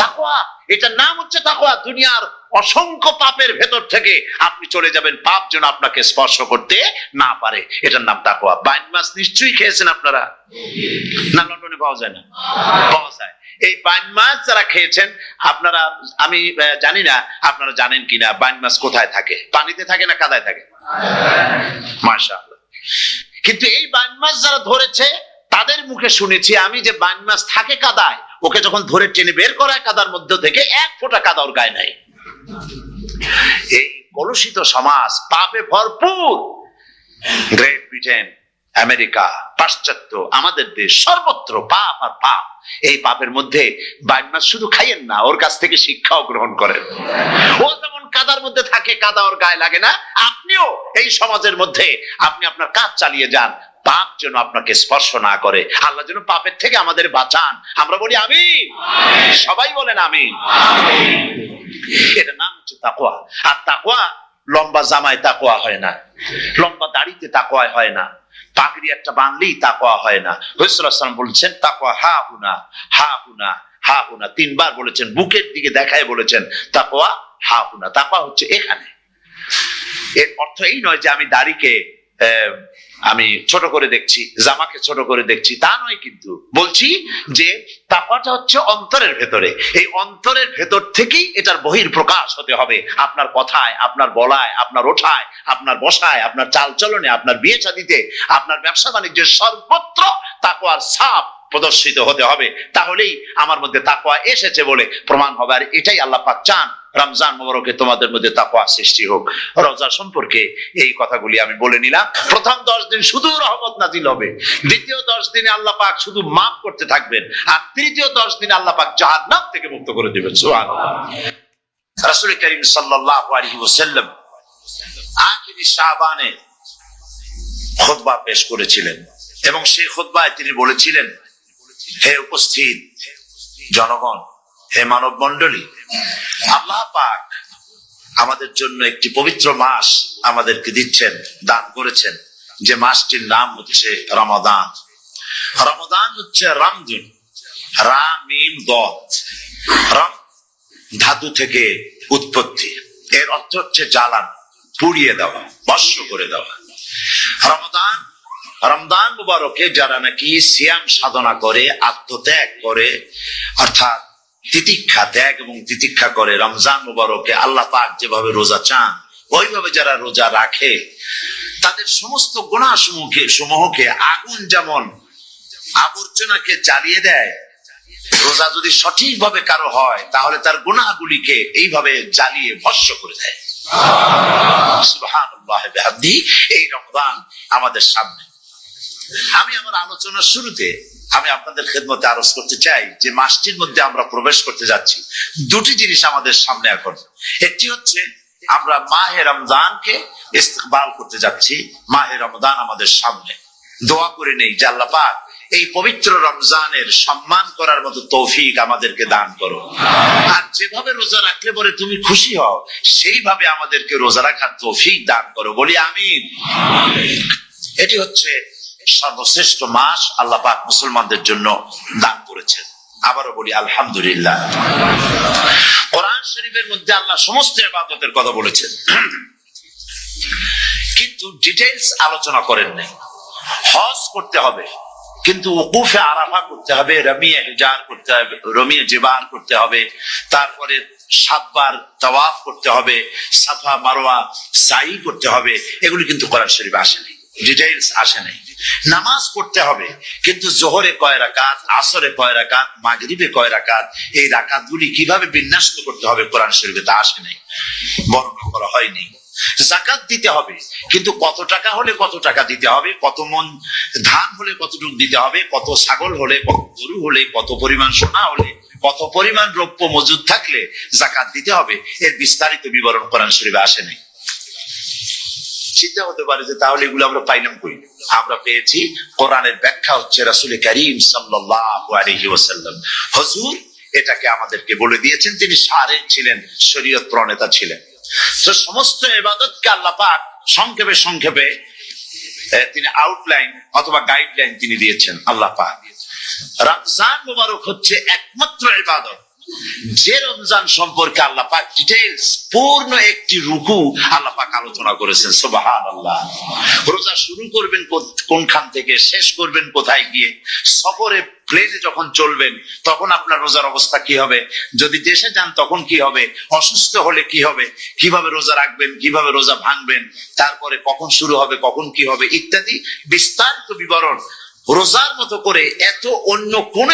তাকওয়া। এটার নাম হচ্ছে তাকওয়া। দুনিয়ার অসংখ্য পাপের ভেতর থেকে আপনি চলে যাবেন, পাপ যেন আপনাকে স্পর্শ করতে না পারে। এটার নাম তাকওয়া। বাইন মাছ নিশ্চয়ই খেয়েছেন আপনারা, না লন্ডনে পাওয়া যায় না? পাওয়া যায়। এই বাইন মাছ যারা খেয়েছেন আপনারা, আমি জানি না আপনারা জানেন কিনা, বাইন মাছ কোথায় থাকে? পানিতে থাকে না কাদায় থাকে? মাশাআল্লাহ। কিন্তু এই বাইন মাছ যারা ধরেছে তাদের মুখে শুনেছি আমি যে বাইন মাছ থাকে কাদায়, ওকে যখন ধরে টেনে বের করা হয় কাদার মধ্য থেকে, এক ফোঁটা কাদা ওর গায়ে নাই। এই কলুষিত সমাজ, পাপে ভরপুর। গ্রেট ব্রিটেন, আমেরিকা, পাশ্চাত্য, আমাদের দেশ, সর্বত্র পাপ আর পাপ। এই পাপের মধ্যে বাইন মাছ শুধু খাইয়েন না, ওর কাছ থেকে শিক্ষাও গ্রহণ করেন। ও যেমন কাদার মধ্যে থাকে, কাদা ওর গায়ে লাগে না, আপনিও এই সমাজের মধ্যে আপনি আপনার কাজ চালিয়ে যান, পাপ যেন আপনাকে স্পর্শ না করে। আল্লাহ যেন পাপের থেকে আমাদের বাঁচান। আমরা বলি আমিন, সবাই বলেন আমিন। এটার নাম হচ্ছে তাকওয়া। আর তাকওয়া লম্বা জামায় তাকওয়া হয় না, লম্বা দাড়িতে তাকওয়া হয় না, পাগড়ি একটা বানলেই তাকওয়া হয় না। রাসূলুল্লাহ সাল্লাল্লাহু আলাইহি ওয়াসাল্লাম বলেছেন তাকওয়া হা হুনা, হা হুনা, হা হুনা, তিনবার বলেছেন, বুকের দিকে দেখায় বলেছেন তাকওয়া হা হুনা। তাকওয়া হচ্ছে এখানে। এর অর্থ এই নয় যে আমি দাড়িকে আমি ছোট করে দেখছি, জামাকে ছোট করে দেখছি, তা নয়। কিন্তু বলছি যে তাকওয়াটা হচ্ছে অন্তরের ভেতরে, এই অন্তরের ভেতর থেকেই এটার বহির প্রকাশ হতে হবে। আপনার কথায়, আপনার বলায়, আপনার ওঠায়, আপনার বসায়, আপনার চালচলনে, আপনার বিয়ে শাদীতে, আপনার ব্যবসা বাণিজ্যের সর্বত্র তাকওয়ার ছাপ প্রদর্শিত হতে হবে। তাহলেই আমার মধ্যে তাকওয়া এসেছে বলে প্রমাণ হবে। আর এটাই আল্লাহ পাক চান, রমজান মুবারকে তোমাদের মধ্যে তাকওয়া সৃষ্টি হোক। রোজা সম্পর্কে এই কথাগুলি আমি বলে নিলাম। প্রথম 10 দিন শুধু রহমত নাজিল হবে, দ্বিতীয় 10 দিনে আল্লাহ পাক শুধু মাফ করতে থাকবেন, আর তৃতীয় 10 দিনে আল্লাহ পাক জাহান্নাম থেকে মুক্ত করে দিবেন। সুবহানাল্লাহ। রাসূল করিম সাল্লাল্লাহু আলাইহি ওয়াসাল্লাম আখিরি শাবানে খুতবা পেশ করেছিলেন, এবং সেই খুতবায় তিনি বলেছিলেন, হে উপস্থিত জনগণ, হে মানব মণ্ডলী, আল্লাহ পাক আমাদের জন্য একটি পবিত্র মাস আমাদেরকে দিচ্ছেন, দান করেছেন, যে মাসটির নাম হচ্ছে রমাদান। রমাদান হচ্ছে রামদিন, রাম মিম দত। রাম ধাতু থেকে উৎপত্তি, এর অর্থ হচ্ছে জ্বালান, পুড়িয়ে দেওয়া, ভস্ম করে দেওয়া। রমাদান, রমজান মুবারকে যারা নাকি সিয়াম সাধনা করে, আত্মত্যাগ করে, অর্থাৎ তিতিক্ষা, ত্যাগ এবং তিতিক্ষা করে, রমজান মুবারকে আল্লাহ পাক যেভাবে রোজা চান ওইভাবে যারা রোজা রাখে, তাদের সমস্ত গুনাহ সমূহকে আগুন যেমন আবর্জনাকে জ্বালিয়ে দেয়, রোজা যদি সঠিকভাবে কারো হয় তাহলে তার গুনাহগুলিকে এইভাবে জ্বালিয়ে ভস্ম করে দেয়। সুবহানাল্লাহ বিহামদিহি। এই রমজান আমাদের সামনে। আমি আমার আলোচনার শুরুতে আমি আপনাদের খেদমতে আরজ করতে চাই যে মাসটির মধ্যে আমরা প্রবেশ করতে যাচ্ছি, দুটি জিনিস আমাদের সামনে এখন। একটি হচ্ছে আমরা মাহে রমজানকে ইস্তেকবাল করতে যাচ্ছি, মাহে রমজান আমাদের সামনে। দোয়া করে নেই যে আল্লাহ পাক এই পবিত্র রমজানের সম্মান করার মতো তৌফিক আমাদেরকে দান করো, আর যেভাবে রোজা রাখলে পরে তুমি খুশি হও সেইভাবে আমাদেরকে রোজা রাখার তৌফিক দান করো, বলি আমিন। এটি হচ্ছে সর্বশ্রেষ্ঠ মাস আল্লাহ পাক মুসলমানদের জন্য দান করেছেন। আবারও বলি আলহামদুলিল্লাহ। কোরআন শরীফের মধ্যে আল্লাহ সমস্ত ইবাদতের কথা বলেছেন, কিন্তু ডিটেইলস আলোচনা করেন নাই। হজ করতে হবে, কিন্তু ওকুফে আরাফা করতে হবে, রমিয়ে হিজার করতে হবে, রমিয়ে জিবাল করতে হবে, তারপরে 7 বার তাওয়াফ করতে হবে, সাফা মারওয়া সাই করতে হবে। এগুলি কিন্তু কোরআন শরীফে আসে নাই, ডিটেইলস আসে নাই। নামাজ পড়তে হবে, কিন্তু জোহরে কয় রাকাত, আসরে কয় রাকাত, মাগরিবে কয় রাকাত, এই রাকাতগুলি কিভাবে বিন্যস্ত করতে হবে কোরআন শরীফে তা আসে নাই, বর্ণনা করা হয়নি। যাকাত দিতে হবে, কিন্তু কত টাকা হলে কত টাকা দিতে হবে, কত মন ধান হলে কতটুকু দিতে হবে, কত ছাগল হলে, কত গরু হলে, কত পরিমাণ সোনা হলে, কত পরিমাণ দ্রব্য মজুদ থাকলে যাকাত দিতে হবে, এর বিস্তারিত বিবরণ কোরআন শরীফে আসে নাই। চিন্তা হতে পারে যে তাহলে এগুলো আমরা পাইলাম কই? আমরা পেয়েছি কোরআনের ব্যাখ্যা হচ্ছে রাসূল করিম সাল্লাল্লাহু আলাইহি ওয়াসাল্লাম। হুজুর এটাকে আমাদেরকে বলে দিয়েছেন, তিনি শারেহ ছিলেন, শরীয়ত প্রণেতা ছিলেন। তো সমস্ত ইবাদতকে আল্লাহ পাক সংক্ষেপে সংক্ষেপে তিনি আউটলাইন অথবা গাইডলাইন তিনি দিয়েছেন আল্লাহ পাক। রমজান মুবারক হচ্ছে একমাত্র ইবাদত যে রমজান সম্পর্কে আল্লাহ পাক ডিটেইলস পূর্ণ একটি রুকু আল্লাহ পাক আলোচনা করেছেন। সুবহানাল্লাহ। রোজা শুরু করবেন কোনখান থেকে, শেষ করবেন কোথায় গিয়ে, সফরে প্লেনে যখন চলবেন তখন আপনার রোজার অবস্থা কি হবে, যদি দেশে যান তখন কি হবে, অসুস্থ হলে কি হবে, কিভাবে রোজা রাখবেন, কিভাবে রোজা ভাঙবেন, তারপরে কখন শুরু হবে, কখন কি হবে ইত্যাদি বিস্তারিত বিবরণ। রোজার মতো করে এত অন্য কোন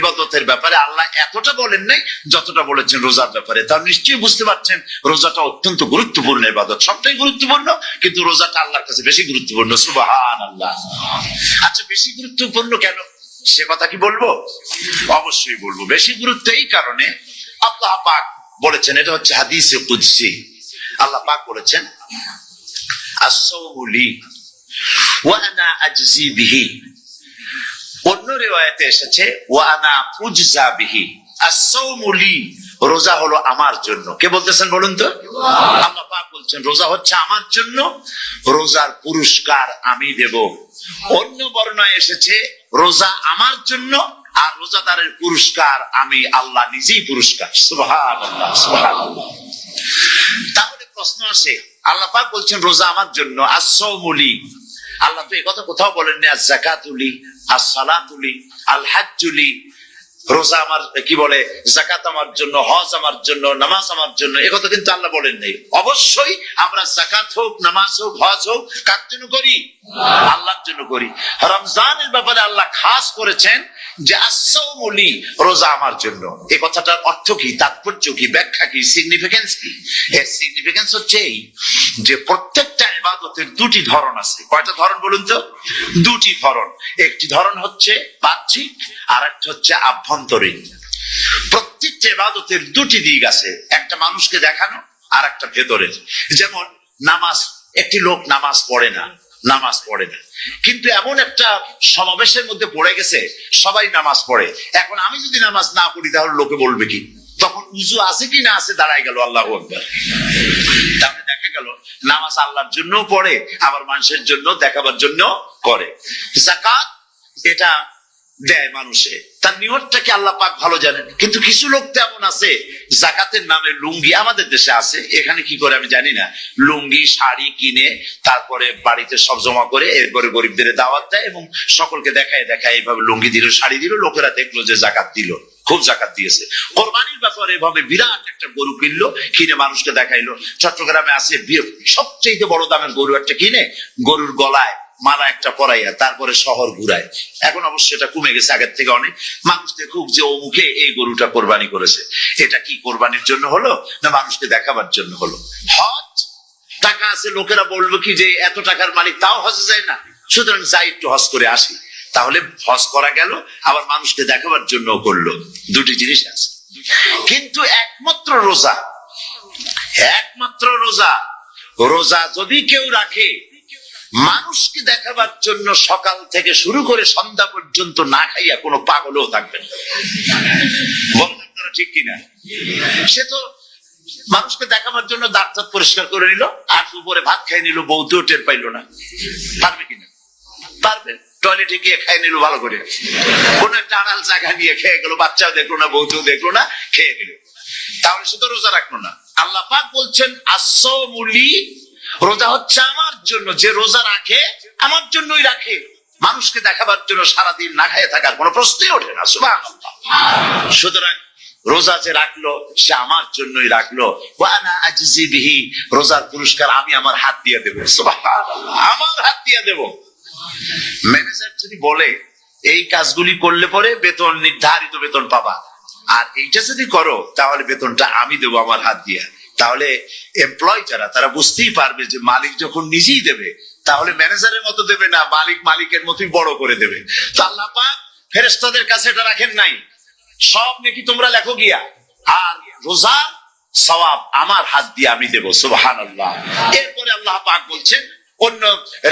ইবাদতের ব্যাপারে আল্লাহ এতটা বলেন নাই যতটা বলেছেন রোজার ব্যাপারে। তার নিশ্চয়ই বুঝতে পারছেন রোজাটা অত্যন্ত গুরুত্বপূর্ণ ইবাদত, সবটাই গুরুত্বপূর্ণ, কিন্তু রোজাটা আল্লাহর কাছে বেশি গুরুত্বপূর্ণ। সুবহানাল্লাহ। আচ্ছা, বেশি গুরুত্বপূর্ণ কেন সে কথা কি বলবো? অবশ্যই বলবো। বেশি গুরুত্ব এই কারণে, আল্লাহ পাক বলেছেন, এটা হচ্ছে হাদিসে কুদসি। আল্লাহ পাক বলেছেন আস-সাওমু লি ওয়া আনা আজজি বিহি। অন্য রিওয়ায়াতে এসেছে ওয়া আনা উজজা বিহি। আস-সাওমু লি, রোজা হলো আমার জন্য। কে বলতেছেন বলুন তো? আল্লাহ পাক বলছেন রোজা হচ্ছে আমার জন্য, রোজার পুরস্কার আমি দেব। অন্য বর্ণনায় এসেছে রোজা আমার জন্য আর রোজাদারের পুরস্কার আমি আল্লাহ নিজেই পুরস্কার। সুবহানাল্লাহ, সুবহানাল্লাহ। তাহলে প্রশ্ন আসে, আল্লাহ পাক বলছেন রোজা আমার জন্য, আস-সাওমুলি, আল্লাহ তো এই কথা কোথাও বলেননি আজ-যাকাতুলি, আস-সালাতুলি, আল-হাজ্জুলি। রোজা আমার কি বলে, যাকাত আমার জন্য, হজ আমার জন্য, নামাজ আমার জন্য, এ কথা কিন্তু আল্লাহ বলেন নাই। অবশ্যই আমরা যাকাত হোক, নামাজ হোক, হজ হোক কার জন্য করি? আল্লাহর জন্য করি। রমজানের ব্যাপারে আল্লাহ খাস করেছেন যে আস-সাওমুলি, রোজা আমার জন্য। এই কথাটার অর্থ কি, তাৎপর্য কি, ব্যাখ্যা কি, সিগনিফিকেন্স কি? এর সিগনিফিকেন্স হচ্ছে এই যে প্রত্যেকটা ইবাদতের দুটি ধরন আছে। কয়টা ধরন বলুন তো? দুটি ধরন। একটি ধরন হচ্ছে বাহ্যিক, আর একটা হচ্ছে আভ্যন্তরীণ। প্রত্যেকটা ইবাদতের দুটি দিক আছে, একটা মানুষকে দেখানো আর একটা ভেতরের। যেমন নামাজ, একটি লোক নামাজ পড়ে না, কিন্তু এমন একটা সমাবেশের মধ্যে পড়ে গেছে, সবাই নামাজ পড়ে। এখন আমি যদি নামাজ না পড়ি তাহলে লোকে বলবে কি? তখন উজু আছে কি না আছে দাঁড়াই গেল, আল্লাহু আকবার। তাহলে দেখা গেল নামাজ আল্লাহর জন্য পড়ে, আবার মানুষের জন্য দেখাবার জন্য করে। যাকাত এটা দেয় মানুষে, তার নিয়তটাকে আল্লাহ পাক ভালো জানেন। কিন্তু কিছু লোক তেমন আছে, যাকাতের নামে লুঙ্গি, আমাদের দেশে আছে, এখানে কি করে আমি জানি না, লুঙ্গি শাড়ি কিনে তারপরে বাড়িতে সব জমা করে এরপরে গরিবদের দাওয়াত দেয় এবং সকলকে দেখায় এইভাবে লুঙ্গি দিল, শাড়ি দিল, লোকেরা দেখলো যে যাকাত দিল, খুব যাকাত দিয়েছে। কোরবানির ব্যাপারে এভাবে বিরাট একটা গরু কিনলো, কিনে মানুষকে দেখাইলো। চট্টগ্রামে আছে সবচেয়ে বড় দামের গরু একটা কিনে গরুর গলায় মালা একটা পরাইয়া তারপরে শহর ঘুরায়। এখন অবশ্য এটা কমে গেছে আগের থেকে অনেক। মানুষ দেখুক যে অমুকে এই গরুটা কোরবানি করেছে। এটা কি কোরবানির জন্য হলো না মানুষকে দেখাবার জন্য হলো? হজ, টাকা আছে, লোকেরা বলবো কি যে এত টাকার মালিক, তাও হজে যায় না, সুতরাং যাই একটু হজ করে আসি। তাহলে হজ করা গেল, আবার মানুষকে দেখাবার জন্য করলো। দুটি জিনিস আছে। কিন্তু একমাত্র রোজা যদি কেউ রাখে মানুষকে দেখাবার জন্য, সকাল থেকে শুরু করে সন্ধ্যা পর্যন্ত না খাইয়া কোনো পাগলও থাকবে না। বলেন আপনারা ঠিক কিনা? সে তো মানুষকে দেখাবার জন্য দাঁত পরিষ্কার করে নিল, আর উপরে ভাত খাই নিল, বউতেও টের পাইলো না। পারবে কিনা? পারবে। টয়লেটে গিয়ে খাই নিল ভালো করে, কোন একটা আড়াল জায়গা নিয়ে খেয়ে গেল, বাচ্চাও দেখলো না, বউতেও দেখলো না, খেয়ে গেল। তাহলে সে তো রোজা রাখলো না। আল্লাহ পাক বলছেন আস-সাওমুলি, রোজা হচ্ছে আমার জন্য। যে রোজা রাখে আমার জন্যই রাখে, মানুষকে দেখাবার জন্য সারাদিন না খেয়ে থাকার কোনো প্রশ্নই ওঠে না। সুবহানাল্লাহ। সুতরাং রোজা যে রাখলো সে আমার জন্যই রাখলো। ওয়া আনা আজজি বিহি, রোজার পুরস্কার আমি আমার হাত দিয়ে দেব। সুবহানাল্লাহ, আমার হাত দিয়ে দেব। ম্যানেজার যদি বলে এই কাজগুলি করলে পরে বেতন, নির্ধারিত বেতন পাবা, আর এইটা যদি করো তাহলে বেতনটা আমি দেবো আমার হাত দিয়ে, তাহলে এমপ্লয় যারা তারা বুঝতেই পারবে যে মালিক যখন নিজেই দেবে তাহলে ম্যানেজারের মতো দেবে না, মালিকের মতোই বড় করে দেবে। তো আল্লাহ পাক ফেরেশতাদের কাছে এটা রাখেন নাই, সব নাকি তোমরা লেখো গিয়া, আর রোজা সওয়াব আমার হাত দিয়ে আমি দেব। সুবহানাল্লাহ। এরপরে আল্লাহ পাক বলছেন, অন্য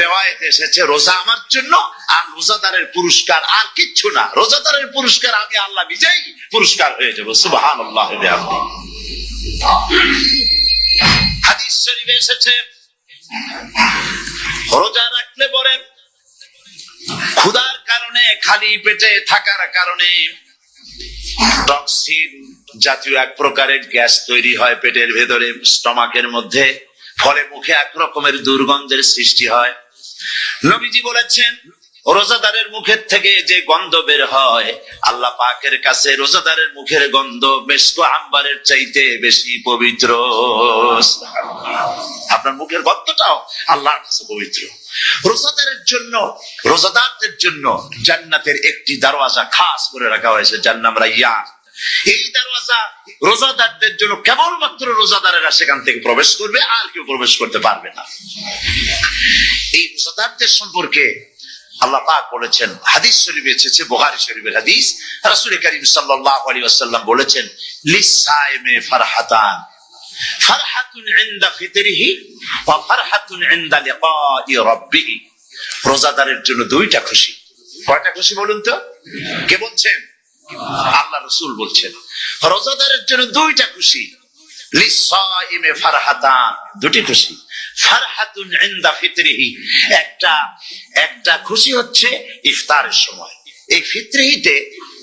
রিওয়ায়াতে এসেছে রোজা আমার জন্য, আর রোজাদারের পুরস্কার আর কিচ্ছু না, রোজাদারের পুরস্কার আমি আল্লাহ নিজেই পুরস্কার হয়ে যাব। সুবহানাল্লাহ। হাদিস শরীফে এসেছে রোজা রাখলে পরে ক্ষুধার কারণে, খালি পেটে থাকার কারণে টক্সিন জাতীয় এক প্রকারের গ্যাস তৈরি হয় পেটের ভেতরে, স্টমাকের মধ্যে, ফলে মুখে এক রকমের দুর্গন্ধের সৃষ্টি হয়। নবীজি বলেছেন রোজাদারের মুখের থেকে যে গন্ধ বের হয়, আল্লাহ পাকের কাছে রোজাদারের মুখের গন্ধ মিশক আম্বারের চাইতে বেশি পবিত্র। আপনার মুখের গন্ধটাও আল্লাহর কাছে পবিত্র। রোজাদারদের জন্য জান্নাতের একটি দরওয়াজা খাস করে রাখা হয়েছে, যার নাম রাইয়ান। এই দরওয়াজা রোজাদারদের জন্য, কেবলমাত্র রোজাদারেরা সেখান থেকে প্রবেশ করবে, আর কেউ প্রবেশ করতে পারবে না। এই রোজাদারদের সম্পর্কে আল্লাহ পাক বলেছেন, হাদিস শরীফে এসেছে, বুখারী শরীফের হাদিস, রাসূল করিম সাল্লাল্লাহু আলাইহি ওয়াসাল্লাম বলেছেন, লিসাইমে ফারহাতান, ফারহাতুন ইনদা ফিতরিহি ওয়া ফারহাতুন ইনদা লিকাই রাব্বিহি। রোজাদারের জন্য দুইটা খুশি। কয়টা খুশি বলুন তো? কে বলছেন? আল্লাহ রাসূল বলছেন রোজাদারের জন্য দুইটা খুশি। লিসাইমে ফারহাতান, দুটি খুশি। ফারহাতুন ইনদা ফিতরিহি, একটা খুশি হচ্ছে ইফতারের সময়। এই ফিতরিহিতে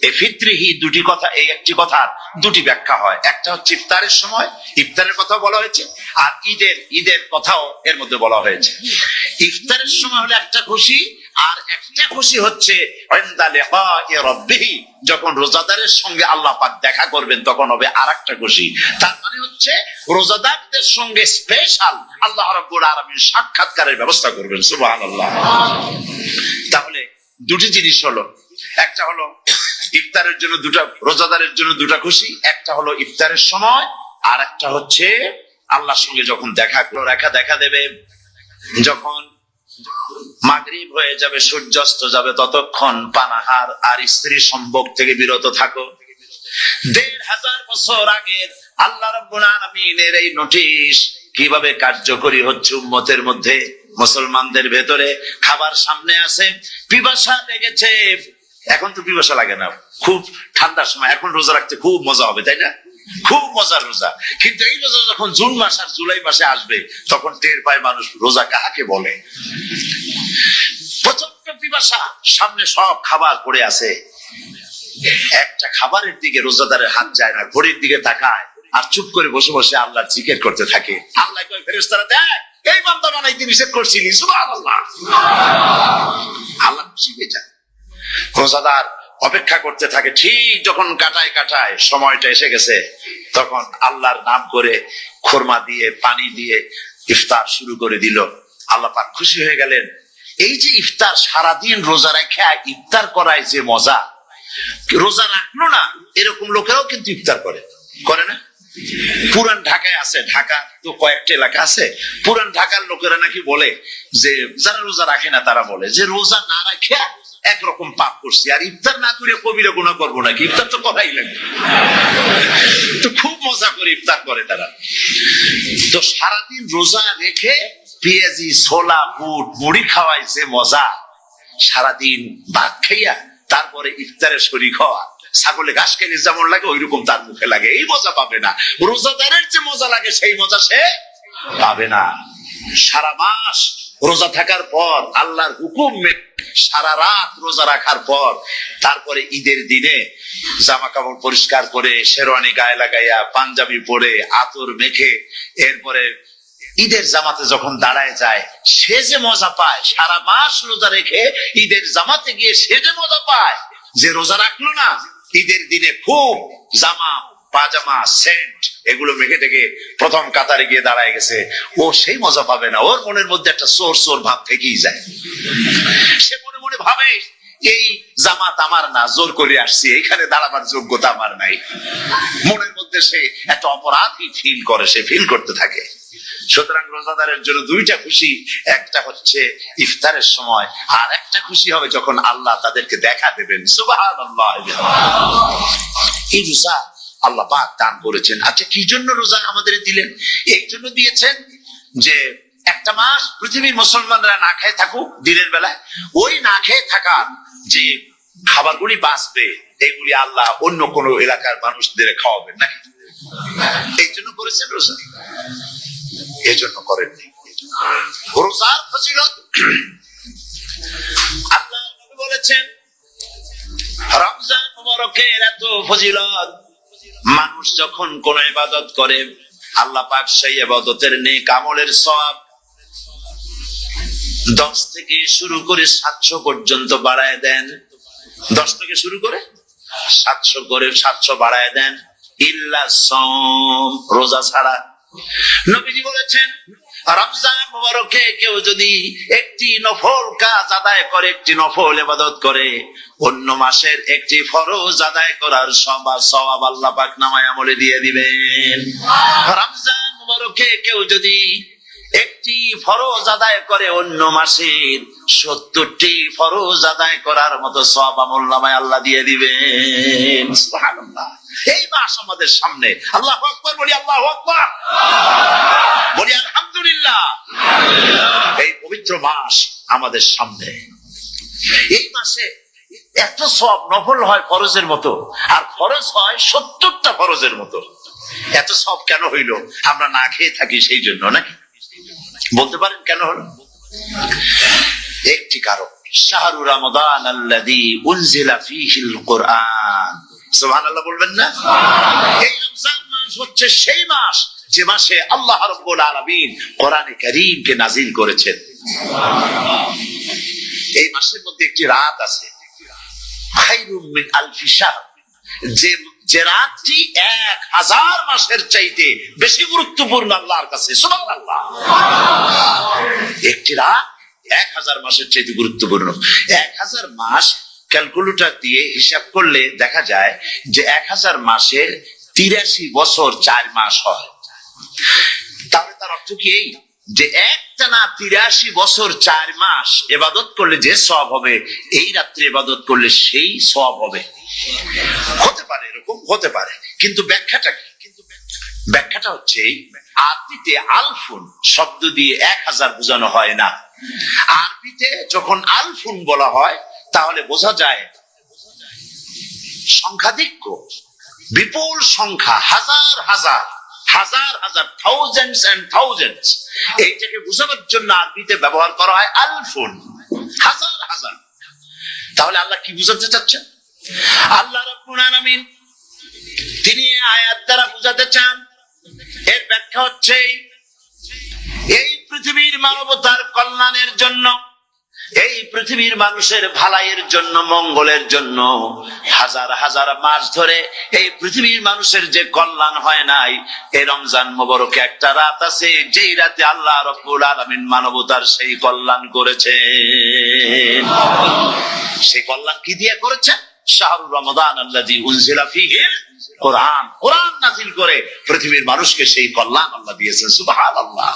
এই ফিত্রিহি দুটি কথা, এই একটি কথার দুটি ব্যাখ্যা হয়। একটা হচ্ছে ইফতারের সময়, ইফতারের কথা বলা হয়েছে, আর ঈদের কথাও এর মধ্যে বলা হয়েছে। ইফতারের সময় হলো একটা খুশি, আর একটা খুশি হচ্ছে ইনদা লিকাই রাব্বিহি, যখন রোজাদারের সঙ্গে আল্লাহ পাক দেখা করবেন তখন হবে আরেকটা খুশি। তার মানে হচ্ছে রোজাদারদের সঙ্গে স্পেশাল আল্লাহ রাব্বুল আলামিন সাক্ষাৎকারের ব্যবস্থা করবেন। সুবহানাল্লাহ। তাহলে দুটি জিনিস হলো, একটা হলো ইফতারের জন্য দুটা, রোজাদারের জন্য দুটা খুশি, একটা হলো ইফতারের সময়, আর একটা হচ্ছে আল্লাহর সঙ্গে যখন দেখা দেবে। যখন মাগরিব হয়ে যাবে, সূর্যাস্ত যাবে, ততক্ষণ পানাহার আর স্ত্রী সম্ভোগ থেকে বিরত থাকো। ১৫০০ বছর আগের আল্লাহ রাব্বুল আলামিনের এই নোটিশ কিভাবে কার্যকরী হচ্ছে উম্মতের মধ্যে, মুসলমানদের ভেতরে। খাবার সামনে আছে, পিপাসা লেগেছে, এখন তো পিপাসা লাগে না, খুব ঠান্ডার সময়, এখন রোজা রাখতে খুব মজা হবে, তাই না? খুব মজার রোজা। কিন্তু এই রোজা যখন জুন মাস আর জুলাই মাসে আসবে, তখন টের পায় মানুষ রোজা কাকে বলে। প্রচন্ড পিপাসা, সামনে সব খাবার পড়ে আছে, একটা খাবারের দিকে রোজাদারের হাত যায় না, ঘড়ির দিকে তাকায় আর চুপ করে বসে বসে আল্লাহর জিকির করতে থাকে। আল্লাহ কয়, ফেরেশতারা দেখ, এই বান্দা বানাইতে নিষেধ করছিলি, সুবহানাল্লাহ। আল্লাহ খুশি হয়ে যায়। রোজাদার অপেক্ষা করতে থাকে, ঠিক যখন কাটায় সময়টা এসে গেছে, তখন আল্লাহর নাম করে খোরমা দিয়ে পানি দিয়ে ইফতার শুরু করে দিল। আল্লাহ পাক খুশি হয়ে গেলেন। এই যে ইফতার, সারাদিন রোজা রেখে ইফতার করায় যে মজা, রোজা রাখলো না এরকম লোকেরাও কিন্তু ইফতার করে না? পুরান ঢাকায় আছে, ঢাকা তো কয়েকটা এলাকা আছে, পুরান ঢাকার লোকেরা নাকি বলে যে, যারা রোজা রাখে না তারা বলে যে রোজা না রাখে একরকম পাপ করছি, আর ইফতার না করে কবিরা গুনাহ করবো নাকি, ইফতার তো করাই লাগবে। তো খুব মজা করে ইফতার করে তারা। তো সারাদিন রোজা রেখে পেঁয়াজি, ছোলা, বুট, মুড়ি খাওয়াই যে মজা, সারাদিন ভাত খাইয়া তারপরে ইফতারের শরীক হওয়া, ছাগলে ঘাস খেলে যেমন লাগে ওইরকম তার মুখে লাগে, এই মজা পাবে না। রোজাদারের যে মজা লাগে সেই মজা সে পাবে না। সারা মাস রোজা থাকার পর, আল্লাহর হুকুম সারা রাত রোজা রাখার পর, তারপরে ঈদের দিনে জামা কাপড় পরিষ্কার করে, শেরওয়ানি গায়ে লাগাইয়া, পাঞ্জাবি পরে, আতর মেখে, এরপরে ঈদের জামাতে যখন দাঁড়ায় যায়, সে যে মজা পায়, সারা মাস রোজা রেখে ঈদের জামাতে গিয়ে সে যে মজা পায়, যে রোজা রাখলো না ঈদের দিনে খুব জামা, পাজামা, সেন্ট এগুলো মেখে টেকে প্রথম কাতারে গিয়ে দাঁড়ায় গেছে, ও সেই মজা পাবে না। ওর মনের মধ্যে একটা চোর ভাব থেকেই যায়। সে মনে মনে ভাবে, এই জামাত আমার না, জোর করে আসছি, এখানে দাঁড়াবার যোগ্যতা আমার নাই। মনের মধ্যে সে একটা অপরাধী ফিল করে, সে ফিল করতে থাকে। সুতরাং রোজাদারের জন্য দুইটা খুশি, একটা হচ্ছে ইফতারের সময়, আর একটা খুশি হবে যখন আল্লাহ তাদেরকে দেখা দেবেন। সুবহানাল্লাহ। এই রোজা আল্লাহ পাক দান করেছেন। আচ্ছা, কি জন্য রোজা আমাদের দিলেন? এই জন্য দিয়েছেন যে একটা মাস পৃথিবীর মুসলমানরা না খেয়ে থাকুক দিনের বেলায়, ওই না খেয়ে থাকা যে খাবারগুলি বাঁচবে, এগুলি আল্লাহ অন্য কোন এলাকার মানুষদের খাওয়াবেন না। এই জন্য করেছেন রোজা, এজন্য করেননি। রোজার ফজিলত আল্লাহ নবী বলেছেন, রমজান মুবারকের এত ফজিলত, মানুষ যখন কোন ইবাদত করে আল্লাহ পাক সেই ইবাদতের নেক আমলের সওয়াব 10 থেকে শুরু করে 700 পর্যন্ত বাড়ায় দেন। 10 থেকে শুরু করে 700 বাড়ায় দেন, ইল্লা সাওম, রোজা ছাড়া। নবীজি বলেছেন, রমজান মুবারকে কেউ যদি একটি নফল কাজ আদায় করে, একটি নফল ইবাদত করে, অন্য মাসের একটি ফরজ আদায় করার সওয়াব আল্লাহ পাক নামায়ে আমলে দিয়ে দিবেন। রমজান মুবারকে কেউ যদি একটি ফরজ আদায় করে, অন্য মাসের 70টি ফরজ আদায় করার মতো সওয়াব আমলনামায় আল্লাহ দিয়ে দিবেন। সুবহানাল্লাহ। এই মাস আমাদের সামনে, আল্লাহু আকবার বলি, আল্লাহু আকবার বলি, আলহামদুলিল্লাহ। এই পবিত্র মাস আমাদের সামনে, এই মাসে এত সওয়াব, নফল হয় ফরজের মতো, আর ফরজ হয় 70টা ফরজের মতো। এত সওয়াব কেন হইল? আমরা না খেয়ে থাকি সেই জন্য নাকি? বলতে পারেন কেন হলো? একটি কারণ, শাহরু রমাদান আল্লাযী উনজিলা ফীহিল কুরআন। সুবহানাল্লাহ বলবেন না? এই রমজান মাস হচ্ছে সেই মাস যে মাসে আল্লাহ রাব্বুল আলামিন কোরআনে কারীমকে নাযিল করেছেন। এই মাসের মধ্যে একটি রাত আছে খায়রুম মিন আলফি শাহর, যে রাতটি 1000 মাসের চাইতে বেশি গুরুত্বপূর্ণ আল্লাহর কাছে। সুবহানাল্লাহ। একটি রাত 1000 মাসের চাইতে গুরুত্বপূর্ণ। 1000 মাস ক্যালকুলেটর দিয়ে হিসাব করলে দেখা যায় যে 1000 মাসের 83 বছর 4 মাস হয়। তাহলে তার অর্থ কি এই যে একটানা 83 বছর 4 মাস ইবাদত করলে যে সওয়াব হবে, এই রাত্রে ইবাদত করলে সেই সওয়াব হবে। হতে পারে, এরকম হতে পারে, কিন্তু ব্যাখ্যাটা কি? ব্যাখ্যাটা হচ্ছে আরবিতে আলফুন শব্দ দিয়ে 1000 বোঝানো হয় না। আরবিতে যখন আলফুন বলা হয় তাহলে বোঝা যায় সংখ্যাধিক্য, বিপুল সংখ্যা, হাজার হাজার হাজার হাজার, থাউজেন্ডস এন্ড থাউজেন্ডস। এইটাকে বোঝানোর জন্য আরবিতে ব্যবহার করা হয় আলফুন, হাজার হাজার। তাহলে আল্লাহ কি বুঝাতে চাচ্ছেন? আল্লাহ রাব্বুল আলামিন তিনি আয়াত দ্বারা বুঝাতে চান, এর ব্যাখ্যা হচ্ছে এই পৃথিবীর মানবতার কল্যাণের জন্য, এই পৃথিবীর মানুষের ভালাইয়ের জন্য, মঙ্গলের জন্য হাজার হাজার মাস ধরে এই পৃথিবীর মানুষের যে কল্যাণ হয় নাই, এই রমজান মোবারকে একটা রাত আছে যেই রাতে আল্লাহ রাব্বুল আলামিন মানবতার সেই কল্যাণ করেছেন। সেই কল্যাণ কি দিয়ে করেছেন? শাহরু রমাদান আল্লাযী উনজিলা ফীহিল কোরআন, কোরআন নাযিল করে পৃথিবীর মানুষকে সেই কল্যাণ আল্লাহ দিয়েছেন। সুবহানাল্লাহ।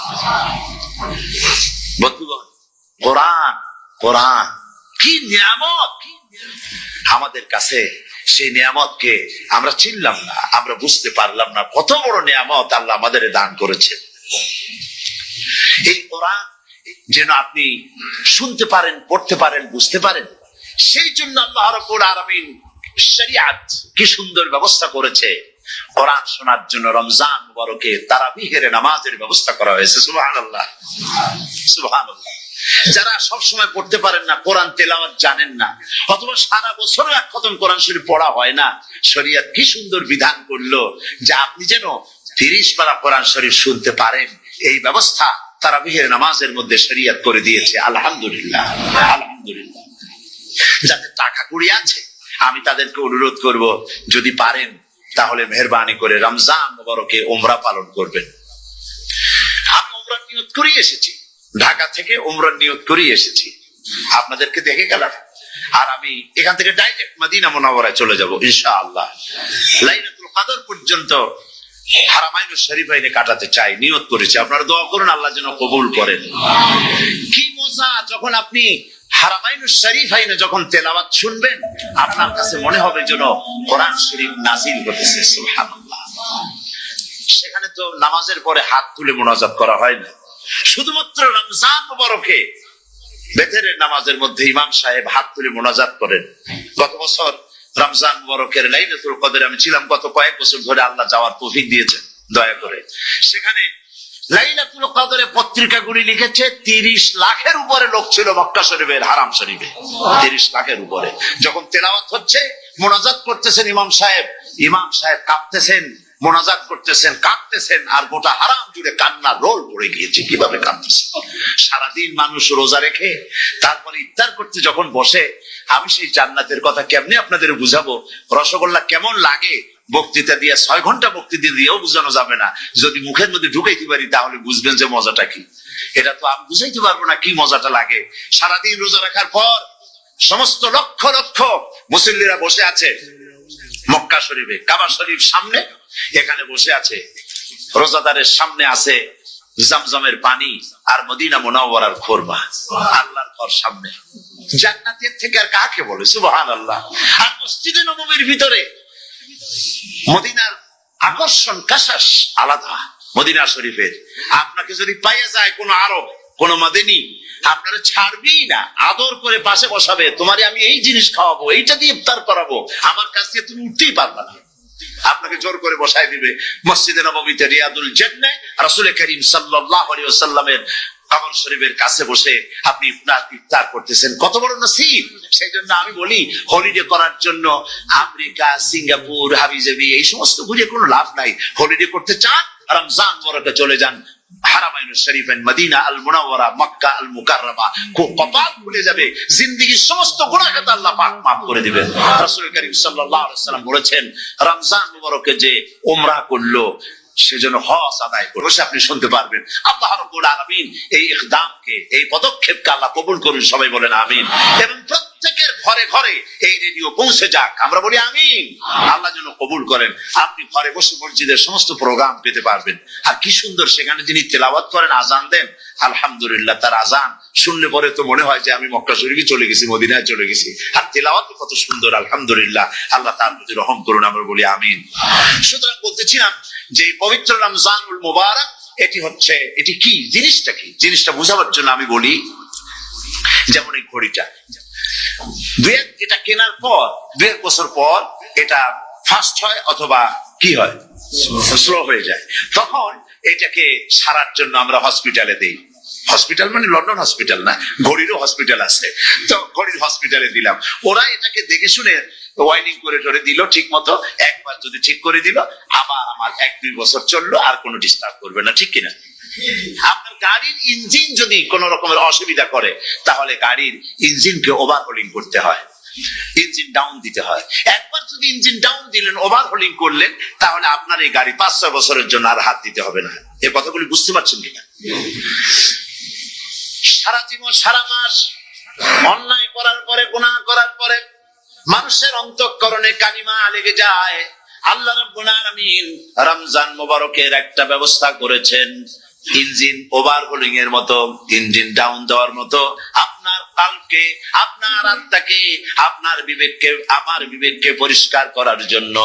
বন্ধুগণ, কোরআন, কোরআন কি নিয়ামত আমাদের কাছে! সেই নিয়ামতকে আমরা চিনলাম না, আমরা বুঝতে পারলাম না কত বড় নিয়ামত আল্লাহ আমাদের দান করেছে। এই কোরআন যেন আপনি শুনতে পারেন, পড়তে পারেন, বুঝতে পারেন, সেই জন্য আল্লাহ রাব্বুল আলামিন শরিয়াত কি সুন্দর ব্যবস্থা করেছে। কোরআন শোনার জন্য রমজান মুবারকে তারাবিহের নামাজের ব্যবস্থা করা হয়েছে। সুবহানাল্লাহ, সুবহানাল্লাহ। যারা সব সময় পড়তে পারেন না, কোরআন তেলাওয়াত জানেন না, অথবা সারা বছর এক খতম কোরআন শরীফ পড়া হয় না, শরিয়ত কি সুন্দর বিধান করলো যে আপনি যেন 30 পারা কোরআন শরীফ শুনতে পারেন। এই ব্যবস্থা তারাবিহের নামাজের মধ্যে শরিয়ত করে দিয়েছে। আলহামদুলিল্লাহ, আলহামদুলিল্লাহ। যাদের টাকা কুড়ি আছে আমি তাদেরকে অনুরোধ করব, যদি পারেন তাহলে মেহেরবানি করে রমজান মুবারকে উমরা পালন করবেন। আমি উমরার নিয়ত করে এসেছি, ঢাকা থেকে উমরার নিয়ত করে এসেছি, আপনাদেরকে দেখে গেলাম। আর আমি এখান থেকে ডাইরেক্ট মদিনা মুনাওয়ারায় চলে যাব ইনশাআল্লাহ। লাইলাতুল কদর পর্যন্ত হারামাইনুশ শরীফাইনে কাটাতে চাই, নিয়ত করেছি। আপনারা দোয়া করুন আল্লাহ যেন কবুল করেন। কি মজা যখন আপনি হারামাইনুশ শরীফাইনে যখন তেলাওয়াত শুনবেন, আপনার কাছে মনে হবে যেন কোরআন শরীফ নাযিল হতেছে। সুবহানাল্লাহ। সেখানে তো নামাজের পরে হাত তুলে মুনাজাত করা হয় না, শুধুমাত্র রমজান মুবারকে বেতেরের নামাজের মধ্যে ইমাম সাহেব হাত তুলে মুনাজাত করেন। গত বছর রমজান মুবারকের লাইলাতুল কদরে আমি ছিলাম, গত কয়েক বছর ধরে আল্লাহ যাওয়ার তৌফিক দিয়েছেন দয়া করে। সেখানে লাইলাতুল কদরে পত্রিকাগুলি লিখেছে 30 লাখের উপরে লোক ছিল মক্কা শরীফের হারাম শরীফে। 30 লাখের উপরে। যখন তেলাওয়াত হচ্ছে, মুনাজাত করতেছেন ইমাম সাহেব কাঁপতেছেন, মোনাজাত করতেছেন, কাঁদতেছেন, আর গোটা হারাম জুড়ে কান্নার রোল পড়ে গিয়েছে। কিভাবে কাঁদতেছে! সারাদিন মানুষ রোজা রেখে তারপরে ইফতার করতে যখন বসে, আমি সেই জান্নাতের কথা কেমনে আপনাদের বুঝাবো? রসগোল্লা কেমন লাগে বক্তৃতা দিয়ে 6 ঘন্টা বক্তৃতা দিয়েও বুঝানো যাবে না। যদি মুখের মধ্যে ঢুকাইতে পারি তাহলে বুঝবেন যে মজাটা কি। এটা তো আমি বুঝাইতে পারবো না কি মজাটা লাগে। সারাদিন রোজা রাখার পর সমস্ত লক্ষ লক্ষ মুসল্লিরা বসে আছে মক্কা শরীফে, কাবা শরীফ সামনে, এখানে বসে আছে। রোজাদারের সামনে আছে জমজমের পানি আর মদিনা মুনাওয়ারার খুরমা। আল্লাহর ঘর সামনে, জান্নাতের থেকে আর কাকে বলে! সুবহানাল্লাহ। আর মসজিদে নববীর ভিতরে মদিনার আকর্ষণ কাশাস আলাদা। মদিনা শরীফের আপনাকে যদি পাইয়া যায় কোন আরব, কোন মাদানী, আপনারা ছাড়বেই না, আদর করে পাশে বসাবে। তোমারে আমি এই জিনিস খাওয়াবো, এইটা দিয়ে ইফতার করাবো, আমার কাছ থেকে তুমি উঠতেই পারবে না। আপনাকে জোর করে বসায় দিবে। মসজিদে নববীতে রিয়াদুল জান্নাহ রাসূল করিম সাল্লাল্লাহু আলাইহি ওয়াসাল্লামের কাবার শরীফের কাছে বসে আপনি ইফতার করতেছেন, কত বড় নসিব। সেই জন্য আমি বলি, হলিডে করার জন্য আমেরিকা, সিঙ্গাপুর, হাবিজাবি এই সমস্ত ঘুরে কোনো লাভ নাই। হলিডে করতে চান, রমজান মুবারকে চলে যান হারামাইন শরীফাইন, মদিনা আল মুনাওয়ারা, মক্কা আল মুকাররমা। কপাল খুলে যাবে, জিন্দেগীর সমস্ত গুনাহ খাতা আল্লাহ পাক মাফ করে দিবেন। রাসূল করিম সাল্লাল্লাহু আলাইহি ওয়াসাল্লাম বলেছেন, রমজান মুবারকে যে উমরা করলো সেজন্য হজ আদায় করে বসে আপনি শুনতে পারবেন। আল্লাহ রাব্বুল আলামিন এই ইকদামকে, এই পদক্ষেপকে আল্লাহ কবুল করুন, সবাই বলেন আমিন। এবং প্রত্যেকের ঘরে ঘরে এই রেডিও পৌঁছে যাক, আমরা বলি আমিন। আল্লাহ যেন কবুল করেন। আপনি ঘরে বসে মসজিদের সমস্ত প্রোগ্রাম পেতে পারবেন। আর কি সুন্দর সেখানে যিনি তেলাওয়াত করেন, আজান দেন, আলহামদুলিল্লাহ, তার আজান শুনলে পরে তো মনে হয় যে আমি মক্কা শরীফে চলে গেছি, মদিনায় চলে গেছি। আর তেলাওয়াত কত সুন্দর, আলহামদুলিল্লাহ। আল্লাহ তার প্রতি রহম করুন, আমরা বলি আমিন। সুতরাং বলতেছিলাম যে পবিত্র রমজানুল মুবারক এটি কি জিনিসটা, কি জিনিসটা বোঝাবার জন্য আমি বলি, যেমন এই ঘড়িটা এটা কেনার পর 2 বছর পর এটা ফাস্ট হয় অথবা কি হয়, স্লো হয়ে যায়। তখন এটাকে সারার জন্য আমরা হসপিটালে দেই। হসপিটাল মানে লন্ডন হসপিটাল না, ঘড়িরও হসপিটাল আছে। তো ঘড়ির হসপিটালে দিলাম, ওরা এটাকে দেখে শুনে ওয়াইনিং করে টরে দিল ঠিক মতো। একবার যদি ঠিক করে দিল, আবার আমার 1-2 বছর চললো, আর কোনো ডিস্টার্ব করবে না, ঠিক কিনা? আপনার গাড়ির ইঞ্জিন যদি কোন রকমের অসুবিধা করে, তাহলে গাড়ির ইঞ্জিনকে ওভারহোলিং করতে হয়, ইঞ্জিন ডাউন দিতে হয়। একবার যদি ইঞ্জিন ডাউন দিলেন, ওভারহোলিং করলেন, তাহলে আপনার এই গাড়ি 5-6 বছরের জন্য আর হাত দিতে হবে না। এই কথাগুলি বুঝতে পারছেন কিনা? সারা জীবন, সারা মাস অন্যায় করার পরে, গুনাহ করার পরে মানুষের অন্তঃকরণে কালিমা লেগে যায়। আল্লাহ রাব্বুল আলামিন রমজান মুবারকের একটা ব্যবস্থা করেছেন, ইঞ্জিন ওভারহোলিং এর মতো, ইঞ্জিন ডাউন দেওয়ার মতো। আপনার কালকে, আপনার আত্মাকে, আপনার বিবেককে, আমার বিবেককে পরিষ্কার করার জন্য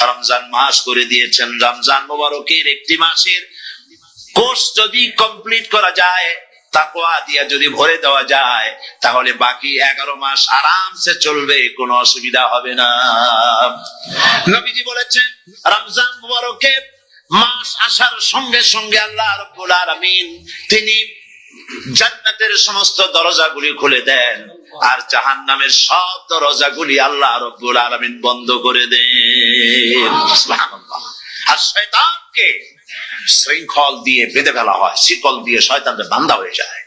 রমজান মাস করে দিয়েছেন। রমজান মুবারকের একটি মাসের কোর্স যদি কমপ্লিট করা যায়, তাকওয়া দিয়া যদি ভরে দেওয়া যায়, তাহলে বাকি 11 মাস আরামসে চলবে, কোনো অসুবিধা হবে না। নবীজি বলেছেন, রমজান মুবারকের মাস আসার সঙ্গে সঙ্গে আল্লাহ রাব্বুল আলামিন তিনি জান্নাতের সমস্ত দরজাগুলি খুলে দেন, আর জাহান্নামের সব দরজাগুলি আল্লাহ রাব্বুল আলামিন বন্ধ করে দেন। সুবহানাল্লাহ। আর শয়তানকে শৃঙ্খল দিয়ে বেঁধে ফেলা হয়, শিকল দিয়ে শয়তানটা বান্ধা হয়ে যায়।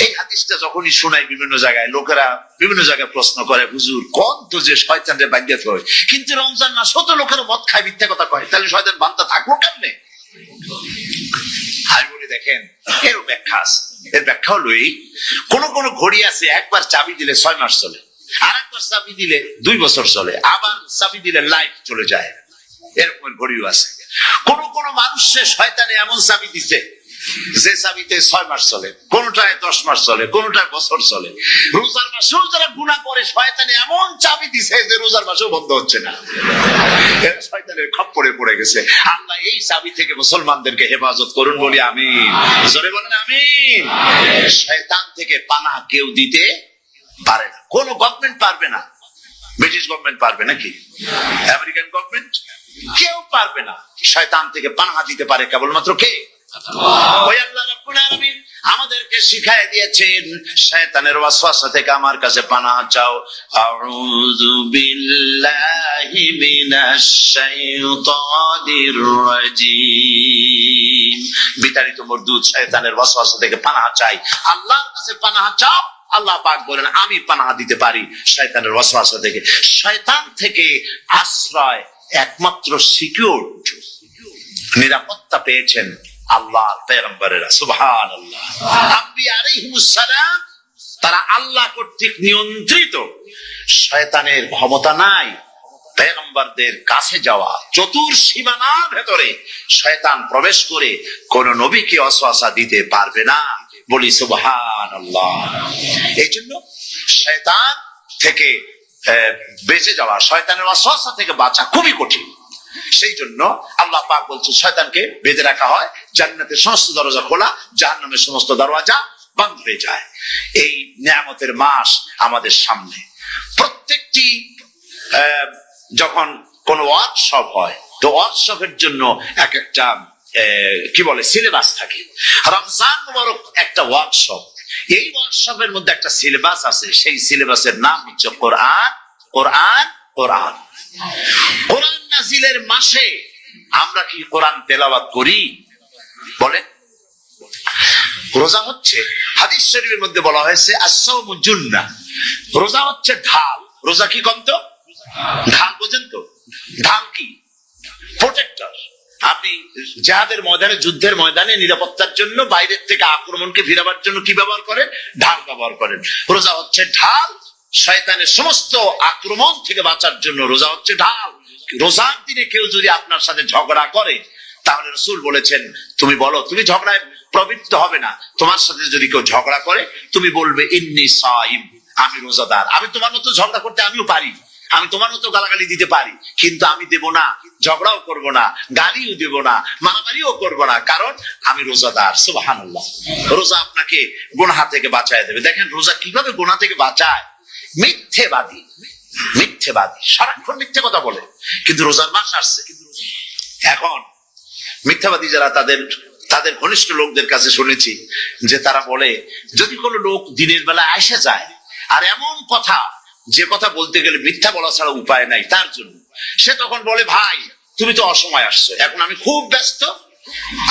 এই হাদিসটা যখনই শোনাই বিভিন্ন জায়গায়, লোকেরা বিভিন্ন জায়গায় প্রশ্ন করে, হুজুর কোন তো যে শয়তানকে বাঁধতে হয়, কিন্তু রমজান মাস হতো লোকেরা মদ খায়, মিথ্যা কথা কয়, তাহলে শয়তান বান্ধা থাকবো কেমনে? আমি বলি, দেখেন, এর ব্যাখ্যা আছে। এর ব্যাখ্যা হলো এই, কোন কোন ঘড়ি আছে একবার চাবি দিলে 6 মাস চলে, আর একবার চাবি দিলে 2 বছর চলে, আবার চাবি দিলে লাইফ চলে যায়। এরকম ঘড়িও আছে। কোন কোন মানুষের শয়তানে এমন চাবি দিছে যে চাবিতে 6 মাস চলে, কোনটায় 10 মাস চলে, কোনটায় বছর চলে। রোজার মাসেও যারা গুনাহ করে, শয়তানে এমন চাবি দিছে যে রোজার মাসেও বন্ধ হচ্ছে না। শয়তানের খপ্পরে পড়ে গেছে। আল্লাহ এই চাবি থেকে মুসলমানদেরকে হেফাজত করুন, বলি আমিন। জোরে বলেন আমিন। শয়তান থেকে পানাহ কেউ দিতে পারে না, কোন গভর্নমেন্ট পারবে না। ব্রিটিশ গভর্নমেন্ট পারবে নাকি? American government? কেউ পারবে না। শয়তান থেকে পানাহ দিতে পারে কেবলমাত্র কে? ওই আল্লাহ রাব্বুল আলামিন আমাদেরকে শিখায় দিয়েছেন, শয়তানের ওয়াসওয়াসা থেকে আমার কাছে পানাহ চাও। আউযু বিল্লাহি মিনাশ শাইতানির রাজিম। বিতাড়িত মরদুদ শয়তানের ওয়াসওয়াসা থেকে পানাহ চাই, আল্লাহর কাছে পানাহ চাও। আল্লাহ পাক বলেন, আমি পানাহ দিতে পারি শয়তানের ওয়াসওয়াসা থেকে। শয়তান থেকে আশ্রয় একমাত্র সিকিউর, নিরাপত্তা পেয়েছেন আল্লাহর পয়গম্বরেরা। সুবহানাল্লাহ। আম্বিয়া আলাইহিমুস সালাম তারা আল্লাহ কর্তৃক নিয়ন্ত্রিত, শয়তানের ক্ষমতা নাই পয়গম্বরদের কাছে যাওয়া। চতুর্সীমানার ভেতরে শয়তান প্রবেশ করে কোন নবীকে ওয়াসওয়াসা দিতে পারবে না, বলি সুবহানাল্লাহ। এই জন্য শয়তান থেকে বেঁচে যাওয়া, শয়তানের ওয়াসওয়াসা থেকে বাঁচা খুবই কঠিন। সেই জন্য আল্লাহ পাক বলছে, শয়তানকে বেঁধে রাখা হয়, জান্নাতের সমস্ত দরজা খোলা, জাহান্নামের সমস্ত দরজা বন্ধ হয়ে যায়। এই নিয়ামতের মাস আমাদের সামনে। প্রত্যেকটি যখন কোন ওয়ার্কশপ হয়, তো ওয়ার্কশপের জন্য এক একটা কি বলে সিলেবাস থাকে। রমজান মুবারক একটা ওয়ার্কশপ, এই ওয়ার্কশপের মধ্যে একটা সিলেবাস আছে, সেই সিলেবাসের নাম হচ্ছে কোরআন। কোরআন কোরআন কোরআন নাজিলের মাসে আমরা কি কোরআন তেলাওয়াত করি? বলে রোজা হচ্ছে, হাদিস শরীফের মধ্যে বলা হয়েছে as-sawmu জুন্নাহ, রোজা হচ্ছে ঢাল। রোজা কি কন্ত ঢাল, বোঝেন তো? ঢাল কি? প্রোটেক্টর। আপনি জিহাদের ময়দানে, যুদ্ধের ময়দানে নিরাপত্তার জন্য বাইরের থেকে আক্রমণকে ফিরাবার জন্য কি ব্যবহার করেন? ঢাল ব্যবহার করেন। রোজা হচ্ছে ঢাল, শয়তানের সমস্ত আক্রমণ থেকে বাঁচার জন্য রোজা হচ্ছে ঢাল। রোজার দিনে কেউ যদি আপনার সাথে ঝগড়া করে, তাহলে রাসূল বলেছেন তুমি বলো, তুমি ঝগড়ায় প্রবৃত্ত হবে না। তোমার সাথে যদি কেউ ঝগড়া করে, তুমি বলবে ইন্নী সাইম, আমি রোজাদার। আমি তোমার মতো ঝগড়া করতে আমিও পারি, আমি তোমার মতো গালাগালি দিতে পারি, কিন্তু আমি দেব না, ঝগড়াও করব না, গালিও দেব না, মারামারিও করব না, কারণ আমি রোজাদার। সুবহানাল্লাহ। রোজা আপনাকে গুনাহ থেকে বাঁচায় দেবে। দেখেন রোজা কিভাবে গুনাহ থেকে বাঁচায়। মিথ্যেবাদী, মিথ্যেবাদী সারাক্ষণ মিথ্যে কথা বলে, কিন্তু রোজার মাস আসছে। এখন মিথ্যাবাদী যারা, তাদের ঘনিষ্ঠ লোকদের কাছে শুনেছি যে তারা বলে, যদি কোনো লোক দিনের বেলা আসে যায় আর এমন কথা, যে কথা বলতে গেলে মিথ্যা বলা ছাড়া উপায় নাই তার জন্য, সে তখন বলে ভাই তুমি তো অসময় আসছো, এখন আমি খুব ব্যস্ত,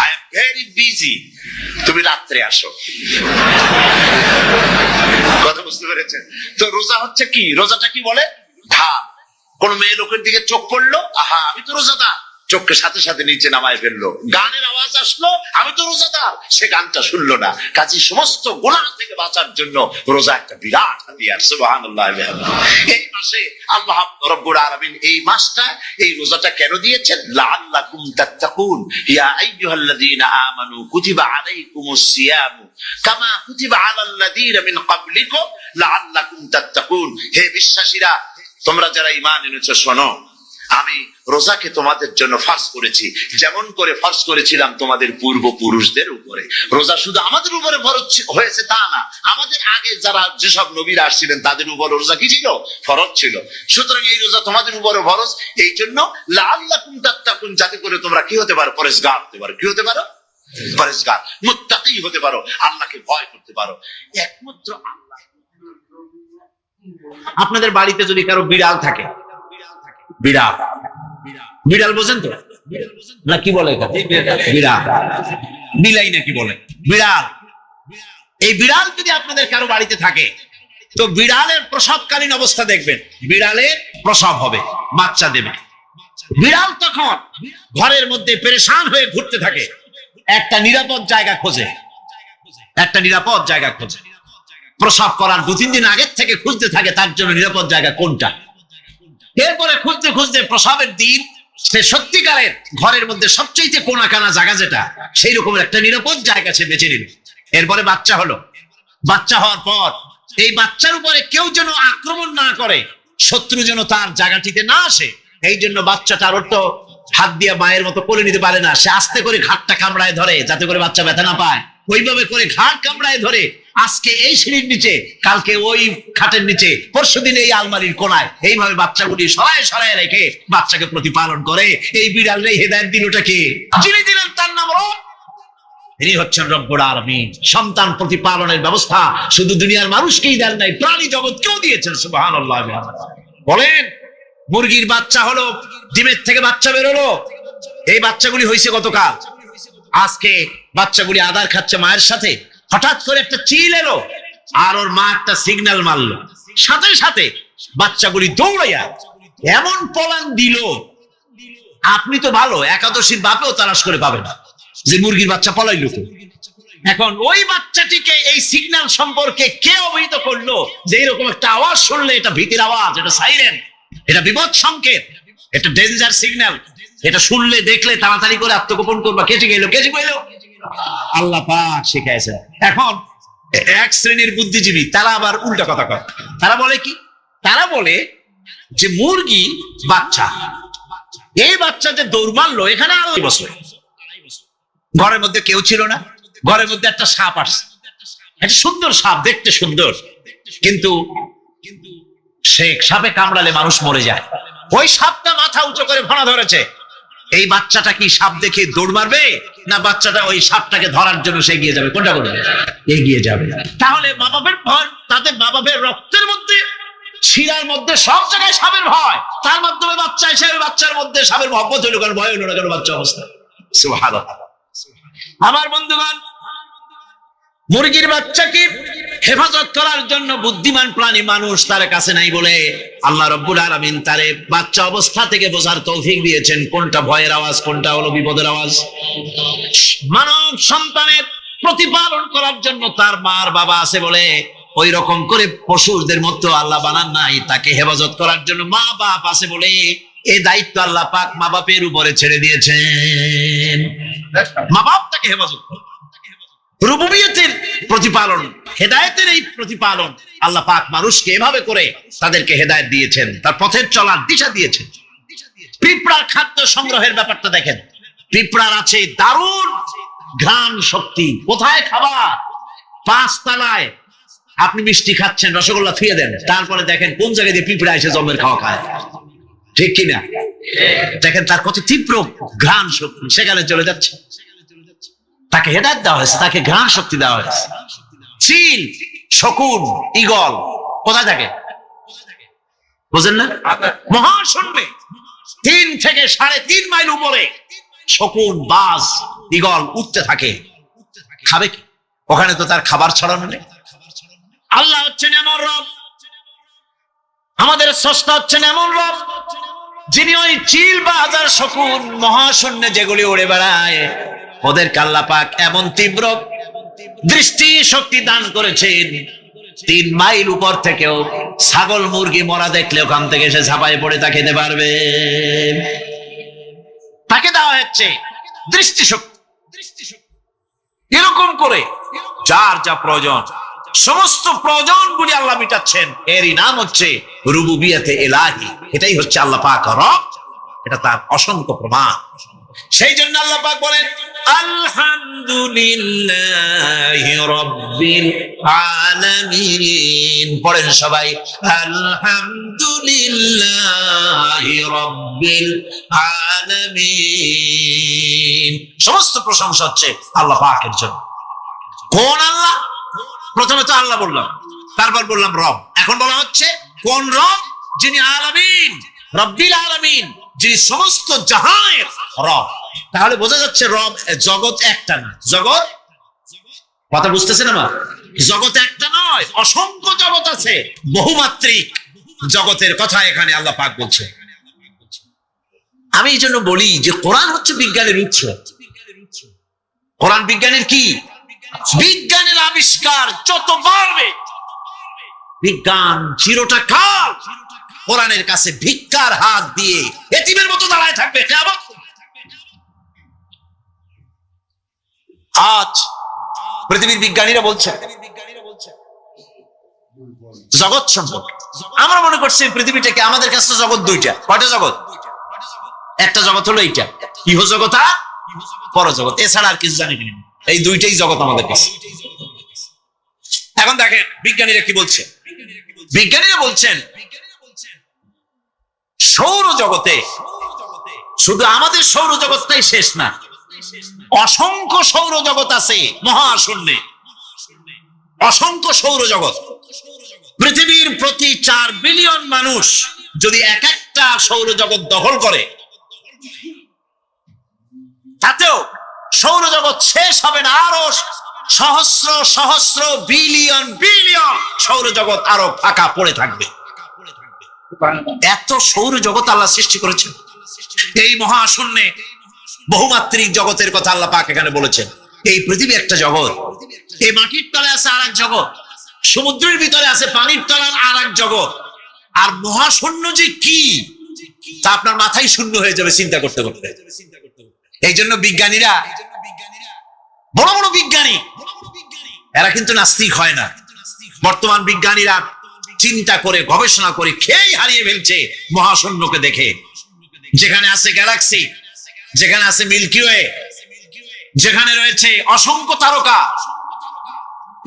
আই এম ভেরি বিজি, তুমি রাত্রে আসো। কথা বুঝতে পেরেছেন তো? রোজা হচ্ছে কি? রোজাটা কি বলে? ঢাল। কোন মেয়ে লোকের দিকে চোখ পড়লো, আহা আমি তো রোজাদার, চোখকে সাথে সাথে নিচে নামায় ফেললো। গানের আওয়াজ আসলো, আমি তো রোজাদার, সে গানটা শুনলো না। কাজে সমস্ত গুনাহ থেকে বাঁচার জন্য রোজা একটা বিরাট হাতিয়ার। সুবহানাল্লাহ। এই মাসে আল্লাহ রাব্বুল আলামিন এই মাসটা, এই রোজাটা কেন দিয়েছেন? লাআল্লাকুম তাত্তাকুন, ইয়া আইয়ুহাল্লাযীনা আমানু কুতিবা আলাইকুমুস সিয়ামু কামা কুতিবা আলাল্লাযীনা মিন ক্বাবলিকুম লাআল্লাকুম তাত্তাকুন। হে বিশ্বাসীরা, তোমরা যারা ঈমান এনেছো, শোনো, আমি রোজাকে তোমাদের জন্য ফার্জ করেছি, যেমন করে ফার্জ করেছিলাম তোমাদের পূর্বপুরুষদের উপরে। রোজা শুধু আমাদের উপরে ফরজ হয়েছে তা না, আমাদের আগে যারা যেসব নবীরা আসছিলেন তাদের উপর রোজা কি ছিল? ফরজ ছিল। সুতরাং এই রোজা তোমাদের উপরে ফরজ, এই জন্য লাআল্লাকুম তাত্তাকুন, যাতে করে তোমরা কি হতে পারো? পরেজগার হতে পারো। কি হতে পারো? পরেজগার, মুত্তাকি হতে পারো, আল্লাহকে ভয় করতে পারো। একমাত্র আল্লাহ। আপনাদের বাড়িতে যদি কারো বিড়াল থাকে, বিড়াল, বিড়াল বোঝেন তো না? কি বলে বিড়াল, বিলাই নাকি বলে বিড়াল। এই বিড়াল যদি আপনাদের কারো বাড়িতে থাকে, তো বিড়ালের প্রসবকালীন অবস্থা দেখবেন, বিড়ালের প্রসব হবে, বাচ্চা দেবে। বিড়াল তখন ঘরের মধ্যে পেরেশান হয়ে ঘুরতে থাকে, একটা নিরাপদ জায়গা খোঁজে, একটা নিরাপদ জায়গা খোঁজে। প্রসব করার 2-3 দিন আগের থেকে খুঁজতে থাকে তার জন্য নিরাপদ জায়গা কোনটা। এরপরে খুঁজতে খুঁজতে প্রসবের দিন সে সত্যিকারের ঘরের মধ্যে সবচেয়ে কোনা কানা জায়গা যেটা, সেই রকম একটা নিরাপদ জায়গা সে বেছে নিল। এরপরে বাচ্চা হলো। বাচ্চা হওয়ার পর এই বাচ্চার উপরে কেউ যেন আক্রমণ না করে, শত্রু যেন তার জায়গাটিতে না আসে, এই জন্য বাচ্চাটার তো হাত দিয়ে মায়ের মতো কোলে নিতে পারে না, সে আস্তে করে ঘাটটা কামড়ায় ধরে যাতে করে বাচ্চা ব্যথা না পায়। ওইভাবে করে ঘাট কামড়ায় ধরে, আজকে এই সিঁড়ির নিচে, কালকে ওই খাটের নিচে, পরশুদিন এই আলমারির কোনায়, এইভাবে বাচ্চাগুলি সরায় সরায় রেখে বাচ্চাকে প্রতিপালন করে। এই বিড়াল রে হেদায়েত দিলটা কে? যিনি দিলেন তার নাম রব। তিনি হচ্ছেন রব্বুল আলামিন। সন্তান প্রতিপালনের ব্যবস্থা শুধু দুনিয়ার মানুষকেই দেন নাই, প্রাণী জগৎকেও দিয়েছেন। সুবহানাল্লাহ। বলেন, মুরগির বাচ্চা হলো, ডিমের থেকে বাচ্চা বেরোলো, এই বাচ্চাগুলি হয়েছে গতকাল। আজকে বাচ্চাগুলি আদার খাচ্ছে মায়ের সাথে, হঠাৎ করে একটা চিল এলো আর ওর মা একটা সিগন্যাল মারলো, সাথে সাথে বাচ্চাগুলি দৌড়াইয়া এমন পলান দিল, আপনি তো ভালো একাদশীর বাপেও তালাশ করে পাবেন যে মুরগির বাচ্চা পলাইলো। এখন ওই বাচ্চাটিকে এই সিগন্যাল সম্পর্কে কে অবহিত করলো যে এরকম একটা আওয়াজ শুনলে এটা ভীতির আওয়াজ, এটা সাইরেন, এটা বিপদ সংকেত, এটা ডেঞ্জার সিগন্যাল, এটা শুনলে দেখলে তাড়াতাড়ি করে আত্মগোপন করবা। কেটে গেল, কেটে গেল, আল্লাহ পাক শিখাইছে। এখন এক শ্রেণীর বুদ্ধিজীবী তারা আবার উল্টা কথা কয়। তারা বলে কি? তারা বলে যে মুরগি বাচ্চা, এই বাচ্চা যে দৌড় মারলো, এখানে 2.5 বছর ঘরের মধ্যে কেউ ছিল না, ঘরের মধ্যে একটা সাপ আসছে, একটা সুন্দর সাপ, দেখতে সুন্দর, কিন্তু সে সাপে কামড়ালে মানুষ মরে যায়। ওই সাপটা মাথা উঁচু করে ফোনা ধরেছে, এই বাচ্চাটা কি সাপ দেখে দৌড় মারবে, না বাচ্চাটা ওই সাপটাকে ধরার জন্য সে এগিয়ে যাবে? কোনটা করবে? এগিয়ে যাবে। তাহলে মা বাপের ভয়, তাদের মা বাপের রক্তের মধ্যে, শিরার মধ্যে সব জায়গায় সাপের ভয়, তার মাধ্যমে বাচ্চা হিসেবে বাচ্চার মধ্যে সাপের মহব্বত হইল, কারণ ভয় হইল না কেন বাচ্চা অবস্থা। সুবহানাল্লাহ। আমার বন্ধুগণ, মুরগির বাচ্চাকে হেফাজত করার জন্য বুদ্ধিমান প্রাণী মানুষ তার কাছে নাই বলে আল্লাহ রাব্বুল আলামিন তারে বাচ্চা অবস্থা থেকে বোঝার তৌফিক দিয়েছেন কোনটা ভয়ের আওয়াজ, কোনটা হলো বিপদের আওয়াজ। মানব সন্তানের প্রতিপালন করার জন্য তার মার বাবা আছে বলে ওই রকম করে পশুদের মতো আল্লাহ বানান নাই, তাকে হেফাজত করার জন্য মা বাপ আছে বলে এই দায়িত্ব আল্লাহ পাক মা বাপের উপরে ছেড়ে দিয়েছেন। মা বাপ তাকে হেফাজত করে। রুবুবিয়তের প্রতিপালন, হেদায়েতের এই প্রতিপালন আল্লাহ পাক মানুষকে এভাবে করে তাদেরকে হেদায়েত দিয়েছেন, তার পথের চলার দিশা দিয়েছেন। পিঁপড়ার খাদ্য সংগ্রহের ব্যাপারটা দেখেন। পিঁপড়ার আছে দারুণ ঘ্রাণ শক্তি। কোথায় খাবার? 5 তলায়। আপনি মিষ্টি খাচ্ছেন, রসগোল্লা থুয়ে দেন, তারপরে দেখেন কোন জায়গায় দিয়ে পিঁপড়া এসে জমের খাওয়া খায়, ঠিক কিনা? দেখেন তার কত তীব্র ঘ্রাণ শক্তি, সেখানে চলে যাচ্ছে। তাকে হেদায়েত দেওয়া হয়েছে, তাকে ঘ্রাণ শক্তি দেওয়া হয়েছে। চিল, শকুন, ঈগল কোথায় থাকে বুঝেন না? মহাশূন্যে 3 থেকে 3.5 মাইল উপরে শকুন, বাজ, ঈগল উঠতে থাকে। খাবে কি? ওখানে তো তার খাবার ছড়ানো নেই। আল্লাহ হচ্ছেন এমন রব, আমাদের স্রষ্টা হচ্ছেন এমন রব, যিনি ওই চিল, বাজ আর শকুন মহাশূন্যে যেগুলি উড়ে বেড়ায় ওদেরকে আল্লাহ পাক এমন তীব্র দৃষ্টি শক্তি দান করেছেন, 3 মাইল উপর থেকেও ছাগল মুরগি মরা দেখলে ওখান থেকে সে ঝাঁপায় পড়ে তা খেতে পারবে। তাকে দেওয়া হচ্ছে দৃষ্টি শক্তি। এরকম করে যার যা প্রয়োজন, সমস্ত প্রয়োজনগুলি আল্লাহ মিটাচ্ছেন। এরই নাম হচ্ছে রুবুবিয়তে ইলাহি। এটাই হচ্ছে আল্লাহ পাক রব। এটা তার অসংখ্য প্রমাণ। সেই জন্য আল্লাহ পাক বলেন আলহামদুলিল্লাহি রাব্বিল আলামিন। পড়েন সবাই আলহামদুলিল্লাহি রাব্বিল আলামিন। সমস্ত প্রশংসা হচ্ছে আল্লাহ পাকের জন্য। কোন আল্লাহ? প্রথমে তো আল্লাহ বললাম, তারপর বললাম রব। এখন বলা হচ্ছে কোন রব? যিনি আলামিন, রব্বিল আলামিন, যিনি সমস্ত জাহানের রব। তাহলে বোঝা যাচ্ছে রব, জগৎ একটা না। জগৎ, কথা বুঝতেছেন আমার? জগৎ একটা নয়, অসংখ্য জগৎ আছে, বহুমাত্রিক জগতের কথা এখানে আল্লাহ পাক বলছে। আমি এই জন্য বলি যে কোরআন হচ্ছে বিজ্ঞানের উৎস। কোরআন বিজ্ঞানের কি? বিজ্ঞানের আবিষ্কার যত বাড়বে, বিজ্ঞান চিরটা কাল কোরআনের কাছে ভিক্ষার হাত দিয়ে এতিমের মতো দাঁড়ায় থাকবে কিয়ামত। আজ পৃথিবীর বিজ্ঞানীরা বলছে জগৎ সম্পর্কে, আমরা মনে করছি পৃথিবীটাকে, আমাদের কাছে জগৎ 2টা। কয়টা জগৎ? একটা জগৎ হলো এইটা, ইহজগৎ আর পরজগৎ, এছাড়া আর কিছু জানি না। এই 2টাই জগৎ আমাদের কাছে। এখন দেখেন বিজ্ঞানীরা কি বলছে। বিজ্ঞানীরা বলছেন সৌরজগতে শুধু আমাদের সৌরজগৎটাই শেষ না, অসংখ্য সৌরজগৎ আছে মহাশূন্যে, অসংখ্য সৌরজগৎ। পৃথিবীর প্রতি 4 বিলিয়ন মানুষ যদি এক একটা সৌরজগৎ দখল করে, তাতেও সৌরজগৎ শেষ হবে না। আরো সহস্র সহস্র বিলিয়ন বিলিয়ন সৌরজগৎ আরো ফাঁকা পড়ে থাকবে। এত সৌরজগৎ আল্লাহ সৃষ্টি করেছেন। এই মহাশূন্যে বহুমাত্রিক জগতের কথা আল্লাহ পাক এখানে বলেছেন। এই পৃথিবী একটা জগৎ, এই মাটির তলে আছে আর এক জগৎ, সমুদ্রের ভিতরে আছে পানির তলার আর এক জগৎ। আর মহাশূন্য যে কি তা আপনার মাথায় শূন্য হয়ে যাবে চিন্তা করতে করতে। এই জন্য বিজ্ঞানীরা, বড় বড় বিজ্ঞানী, এরা কিন্তু নাস্তিক হয় না। বর্তমান বিজ্ঞানীরা চিন্তা করে গবেষণা করে খেয়ে হারিয়ে ফেলছে মহাশূন্যকে দেখে। যেখানে আছে গ্যালাক্সি, যেখানে আছে মিল্কি ওয়ে, যেখানে রয়েছে অসংখ্য তারকা,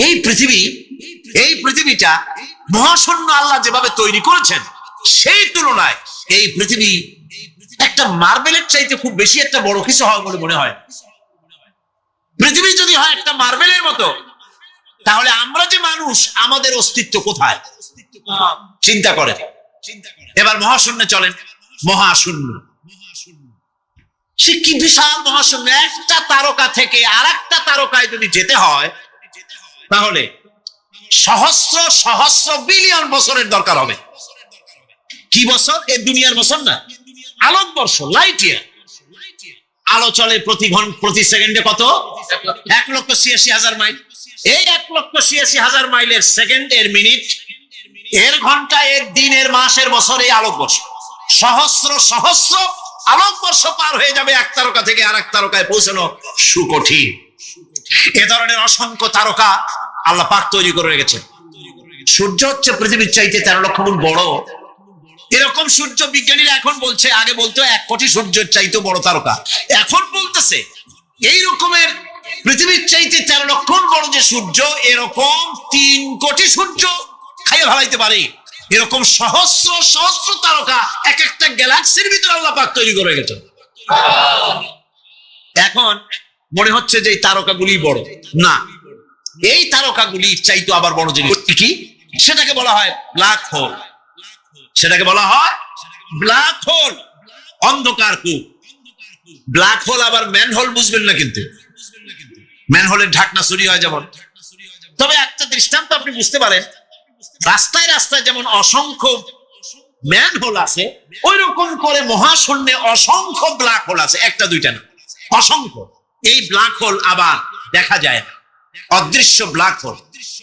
এই পৃথিবীটা মহাশূন্য আল্লাহ যেভাবে তৈরি করেছেন সেই তুলনায় এই পৃথিবী একটা মার্বেলের চাইতে খুব বেশি একটা বড় কিছু হয় বলে মনে হয়। পৃথিবী যদি হয় একটা মার্বেলের মতো, তাহলে আমরা যে মানুষ, আমাদের অস্তিত্ব কোথায়? চিন্তা করেন। এবার মহাশূন্যে চলেন। মহাশূন্য, সে কি বিশাল মহাশূন্য! একটা তারকা থেকে আর একটা তারকায় যদি যেতে হয়, তাহলে সহস্র সহস্র বিলিয়ন বছরের দরকার হবে। কি বছর? এই দুনিয়ার বছর না, আলোকবর্ষ, লাইট ইয়ার। আলো চলে প্রতি সেকেন্ডে কত? 1,86,000 মাইল। এই 1,86,000 মাইলের সেকেন্ড, এর মিনিট, এর ঘন্টা, এর দিন, এর মাস, এর বছর, এই আলোকবর্ষ। সহস্র সহস্র আলোকবর্ষ পার হয়ে যাবে এক তারকা থেকে আর এক তারকায় পৌঁছানো সুকঠিন। এ ধরনের অসংখ্য তারকা আল্লাহ পাক তৈরি করে রেখেছেন। সূর্য হচ্ছে পৃথিবীর চাইতে 13 লক্ষ গুণ বড়। এরকম সূর্য বিজ্ঞানীরা এখন বলছে, আগে বলতো 1 কোটি সূর্যের চাইতে বড় তারকা, এখন বলতেছে এই রকমের পৃথিবীর চাইতে 13 লক্ষ গুণ বড় যে সূর্য, এরকম 3 কোটি সূর্য খাইয়ে ফেলাইতে পারে। এরকম সহস্র সহস্র তারকা এক একটা গ্যালাক্সির ভিতরে আল্লাহ পাক তৈরি করে গেছেন। এখন মনে হচ্ছে যে এই তারকাগুলি বড় না, এই তারকাগুলির চাইতে আবার বড় জিনিস কি, সেটাকে বলা হয় ব্ল্যাক হোল। সেটাকে বলা হয় ব্ল্যাক হোল, অন্ধকার কূপ। ব্ল্যাক হোল আবার ম্যান হোল বুঝবেন না, কিন্তু ম্যান হোলের ঢাকনা চুরি হয় যেমন। তবে একটা দৃষ্টান্ত আপনি বুঝতে পারেন, রাস্তায় রাস্তায় যেমন অসংখ্য ম্যান হোল আছে, ওই রকম করে মহাশূন্যে অসংখ্য ব্ল্যাক হোল আছে, একটা দুইটা না, অসংখ্য। এই ব্ল্যাক হোল আবার দেখা যায় না, অদৃশ্য ব্ল্যাক হোল।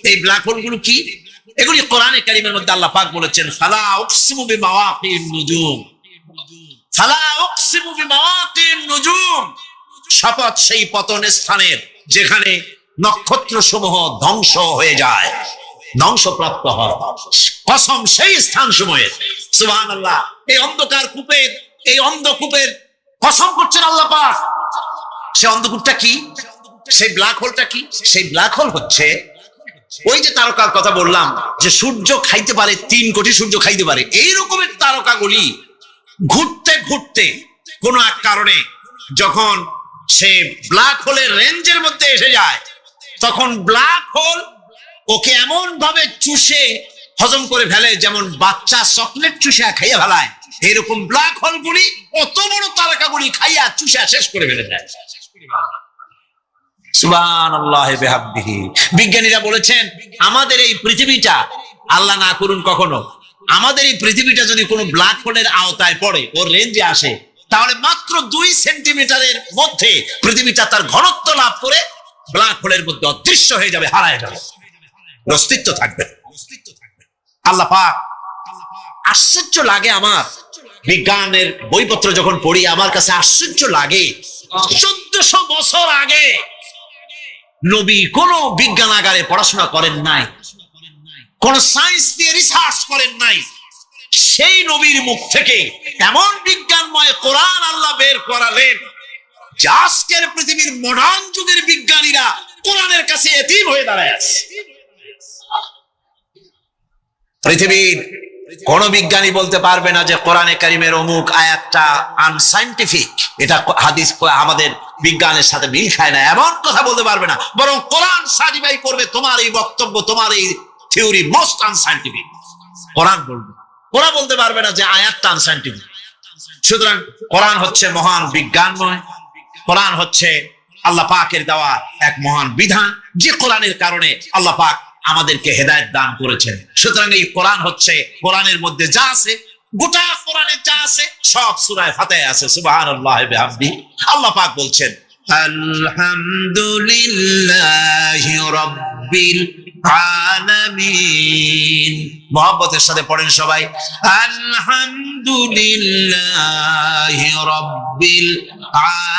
এই ব্ল্যাক হোল গুলো কি? এগুলি কোরআনে কারীমের মধ্যে আল্লাহ পাক বলেছেন, ফালা উকসিমু বিমাওয়াকিন নুজুম, ফালা উকসিমু বিমাওয়াকিন নুজুম, শপথ সেই পতন স্থানের যেখানে নক্ষত্র সমূহ ধ্বংস হয়ে যায়, ধ্বংসপ্রাপ্ত হয়, কসম সেই স্থান সময়ের। সুবহানাল্লাহ। এই অন্ধকার কূপের, এই অন্ধকূপের কসম করছেন আল্লাহ পাক। সেই অন্ধকূপটা কি? সেই ব্ল্যাক হোলটা কি? সেই ব্ল্যাক হোল হচ্ছে ওই যে তারকার কথা বললাম, যে সূর্য খাইতে পারে, 3 কোটি সূর্য খাইতে পারে, এই রকমের তারকাগুলি ঘুরতে ঘুরতে কোন এক কারণে যখন সে ব্ল্যাক হোলের রেঞ্জের মধ্যে এসে যায়, তখন ব্ল্যাক হোল ওকে এমন ভাবে চুষে হজম করে ফেলে, যেমন বাচ্চা চকলেট চুষে খাইয়া ফেলায়, এইরকম ব্ল্যাক হোল গুলি অত বড় তারকাগুলি খাইয়া চুষা শেষ করে ফেলে দেয়। সুবহানাল্লাহি বিহামদিহি। বিজ্ঞানীরা বলেছেন, আমাদের এই পৃথিবীটা, আল্লাহ না করুন কখনো, আমাদের এই পৃথিবীটা যদি কোনো ব্ল্যাক হোলের আওতায় পড়ে, ওর রেঞ্জে আসে, তাহলে মাত্র 2 সেন্টিমিটারের মধ্যে পৃথিবীটা তার ঘনত্ব লাভ করে ব্ল্যাক হোলের মধ্যে অদৃশ্য হয়ে যাবে, হারায় যাবে, অস্তিত্ব থাকবে। আল্লাহ পাক, আশ্চর্য লাগে আমার, বিজ্ঞানের বইপত্র যখন পড়ি আমার কাছে আশ্চর্য লাগে, 1400 বছর আগে নবী কোন বিজ্ঞানাগারে পড়াশোনা করেন নাই, কোন সায়েন্স নিয়ে রিসার্চ করেন নাই, সেই নবীর মুখ থেকে এমন বিজ্ঞানময় কোরআন আল্লাহ বের করালেন, যে আজকের পৃথিবীর মডার্ন যুগের বিজ্ঞানীরা কোরআনের কাছে এতিম হয়ে দাঁড়ায় আছে। পৃথিবীর কোন বিজ্ঞানী বলতে পারবে না যে কোরআনে কারিমের অমুক আয়াতটা আনসাইন্টিফিক, এটা হাদিস আমাদের বিজ্ঞানের সাথে মিল খায় না, এমন কথা বলতে পারবে না। বরং কোরআন সার্টিফাই করবে তোমার এই বক্তব্য, তোমার এই থিওরি মোস্ট আনসাইন্টিফিক। কোরআন বলবে, ওরা বলতে পারবে না যে আয়াতটা আনসাইন্টিফিক। সুতরাং কোরআন হচ্ছে মহান বিজ্ঞানময়, কোরআন হচ্ছে আল্লাহ পাকের দেওয়া এক মহান বিধান, যে কোরআনের কারণে আল্লাহ পাক আমাদেরকে হেদায়েত দান করেছেন। সুতরাং এই কোরআন হচ্ছে, কোরআনের মধ্যে যা আছে, গোটা কোরআনে যা আছে সব সূরা ফাতিহায় আছে। সুবহানাল্লাহি বিহামদিহি। আল্লাহ পাক বলছেন, আলহামদুলিল্লাহি রাব্বিল আলামিন। মুহাব্বতের সাথে পড়েন সবাই, আলহামদুলিল্লাহি রাব্বিল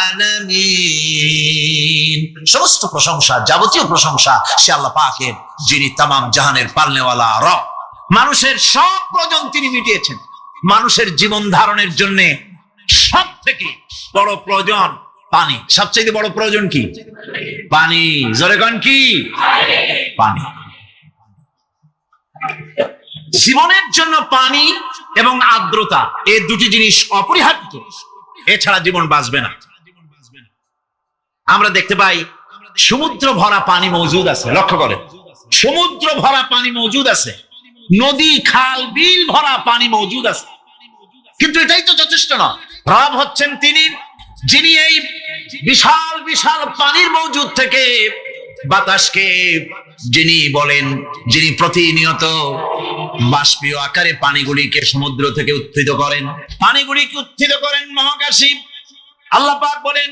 আলামিন। সমস্ত প্রশংসা, যাবতীয় প্রশংসা সে আল্লাহ পাকের, যিনি তামাম জাহানের পালনেওয়ালা রব। মানুষের সব প্রয়োজন তিনি মিটিয়েছেন। মানুষের জীবন ধারণের জন্য সব থেকে বড় প্রয়োজন পানি। সবচেয়ে বড় প্রয়োজন কি? পানি। জোরে কোন কি? পানি। জীবনের জন্য পানি এবং আর্দ্রতা, এই দুটি জিনিস অপরিহার্য, এছাড়া জীবন বাঁচবে না। আমরা দেখতে পাই সমুদ্র ভরা পানি মজুদ আছে, লক্ষ্য করেন, সমুদ্র ভরা পানি মজুদ আছে, নদী খাল বিল ভরা পানি মজুদ আছে, কিন্তু এটাই তো যথেষ্ট না। রব হচ্ছেন তিনি যিনি এই বিশাল বিশাল পানির মজুদ থেকে বাতাসকে যিনি বলেন, যিনি প্রতিনিয়ত বাষ্পীয় আকারে পানিগুলিকে সমুদ্র থেকে উত্থিত করেন, পানিগুলিকে উত্থিত করেন মহাকাশে। আল্লাহ পাক বলেন,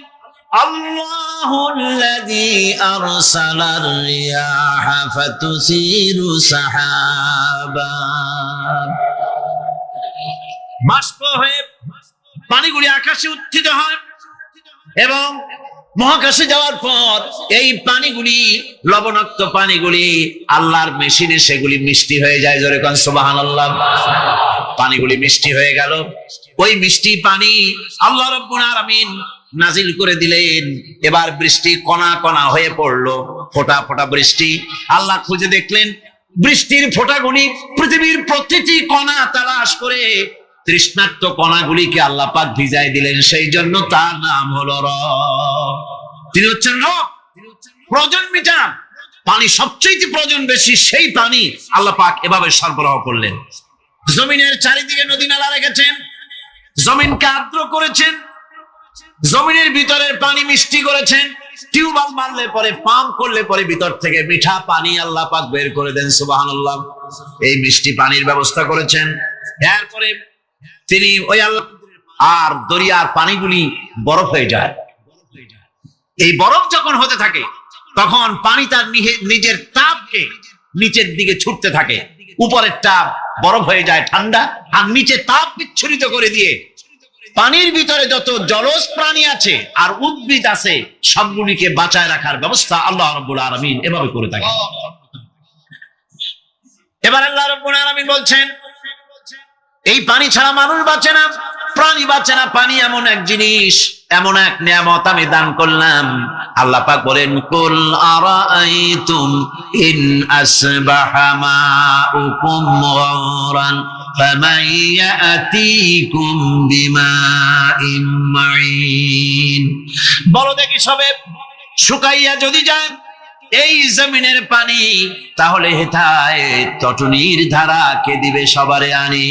আল্লাহুল্লাযী আরসালার রিয়াহা ফাতুসিরু সাহাবা, বাষ্প হয়ে পানিগুলি আকাশে উত্থিত হয় এবং মহাকাশে যাওয়ার পর এই পানিগুলি, লবণাক্ত পানিগুলি আল্লাহর মেশিনে সেগুলি মিষ্টি হয়ে যায়। জোরে কোন সুবহানাল্লাহ। পানিগুলি মিষ্টি হয়ে গেল, ওই মিষ্টি পানি আল্লাহ রাব্বুল আলামিন নাজিল করে দিলেন। এবার বৃষ্টি কণা কণা হয়ে পড়লো, ফোঁটা ফোঁটা বৃষ্টি। আল্লাহ খুঁজে দেখলেন বৃষ্টির ফোঁটাগুলি পৃথিবীর প্রতিটি কণা তালাশ করে তৃষ্ণার্ত কণাগুলিকে আল্লাহ পাক ভিজাই দিলেন। সেই জন্য তার নাম হলো রব। তিনি হচ্ছেন রব, প্রয়োজন মিটান। পানি সবচেয়ে প্রয়োজন বেশি, সেই পানি আল্লাহ পাক এভাবে সরবরাহ করলেন। জমিনের চারিদিকে নদী নালা রেখেছেন, জমিনকে আর্দ্র করেছেন, জমিনের ভিতরের পানি মিষ্টি করেছেন। টিউবওয়েল মারলে পরে, পাম্প করলে পরে ভিতর থেকে মিঠা পানি আল্লাহ পাক বের করে দেন। সুবহানাল্লাহ। এই মিষ্টি পানির ব্যবস্থা করেছেন। এরপরে তিনি ওই আল্লাহ, আর দরিয়ার পানিগুলি বরফ হয়ে যায়। এই বরফ যখন হতে থাকে তখন পানি তার নিজের তাপকে নিচের দিকে ছুটতে থাকে। উপরের তাপ বরফ হয়ে যায় ঠান্ডা, আর নিচে তাপ বিচ্ছুরিত করে দিয়ে পানির ভিতরে যত জলজ প্রাণী আছে আর উদ্ভিদ আছে সবগুলিকে বাঁচায় রাখার ব্যবস্থা আল্লাহ রাব্বুল আলামিন এভাবে করে থাকে। এবার আল্লাহ রাব্বুল আলামিন বলছেন, এই পানি ছাড়া মানুষ বাঁচে না, প্রাণী বাঁচে না। পানি এমন এক জিনিস, এমন এক নিয়ামত আমি দান করলাম। আল্লাহ পাক বলেন, কুল আরাআইতুম ইন আসবাহা মাউকুম গাওরান ফামান ইয়াতিকুম বিমাইন মাইন। বলো দেখি সবে, শুকাইয়া যদি যায় এই জমিনের পানি, তাহলে হেথায় তটনির ধারা কে দিবে সবারে আনি।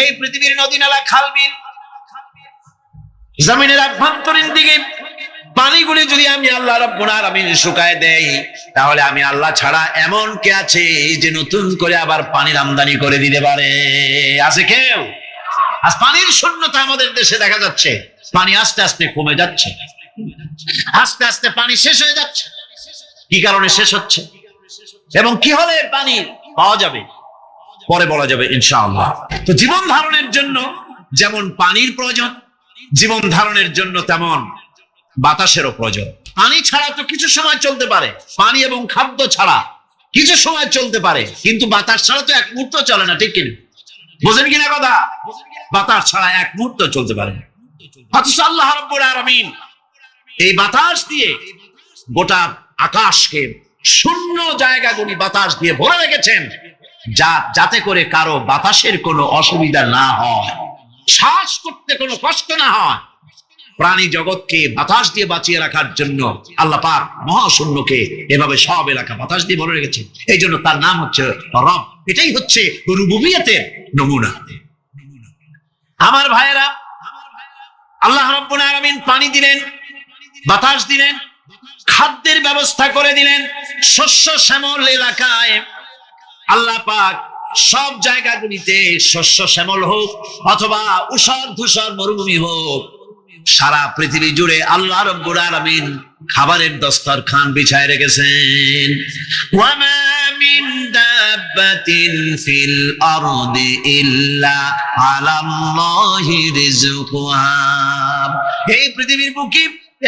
এই পৃথিবীর নদী নালা খাল বিল জমিনের আভ্যন্তরীণ দিকে পানিগুলি যদি আমি আল্লাহ রাব্বুল আলামিন শুকায় দেই, তাহলে আমি আল্লাহ ছাড়া এমন কে আছে যে নতুন করে আবার পানির আমদানি করে দিতে পারে? আছে কেউ? আজ পানির শূন্যতা আমাদের দেশে দেখা যাচ্ছে। পানি আস্তে আস্তে কমে যাচ্ছে, আস্তে আস্তে পানি শেষ হয়ে যাচ্ছে। কি কারণে শেষ হচ্ছে এবং কি হলে পানি পাওয়া যাবে পরে বলা যাবে ইনশাআল্লাহ। তো জীবন ধারণের জন্য যেমন পানির প্রয়োজন, জীবন ধারণের জন্য তেমন বাতাসেরও প্রয়োজন। পানি ছাড়া তো কিছু সময় চলতে পারে, পানি এবং খাদ্য ছাড়া কিছু সময় চলতে পারে, কিন্তু বাতাস ছাড়া তো এক মুহূর্ত চলে না। ঠিক কিনা? বোঝেন কিনা কথা? বাতাস ছাড়া এক মুহূর্ত চলতে পারে না। অথচ আল্লাহ রাব্বুল আলামিন এই বাতাস দিয়ে গোটা আকাশকে, শূন্য জায়গাগুলি বাতাস দিয়ে ভরে রেখেছেন, যাতে করে কারো বাতাসের কোনো অসুবিধা না হয়, শ্বাস করতে কোনো কষ্ট না হয়। প্রাণী জগৎকে বাতাস দিয়ে বাঁচিয়ে রাখার জন্য আল্লাহ পাক মহাশূন্যকে এভাবে সব এলাকা বাতাস দিয়ে ভরে রেখেছেন। এই জন্য তার নাম হচ্ছে রব। এটাই হচ্ছে রুবুবিয়তের নমুনা। আমার ভাইয়েরা, আল্লাহ রাব্বুল আলামিন পানি দিলেন, বাতাস দিলেন, খাদ্যের ব্যবস্থা করে দিলেন। শস্য শ্যামল এলাকায় আল্লাহ পাক সব জায়গাগুলিতে শস্য শ্যামল হোক অথবা উষর ধূসর মরুভূমি হোক, সারা পৃথিবী জুড়ে আল্লাহ রাব্বুল আলামিন খাবারের দস্তরখান বিছায় রেখেছেন। ওয়ামা মিন দাব্বাতিন ফিল আরদি ইল্লা আলাল্লাহি রিজকুহা। এই পৃথিবীর বুকে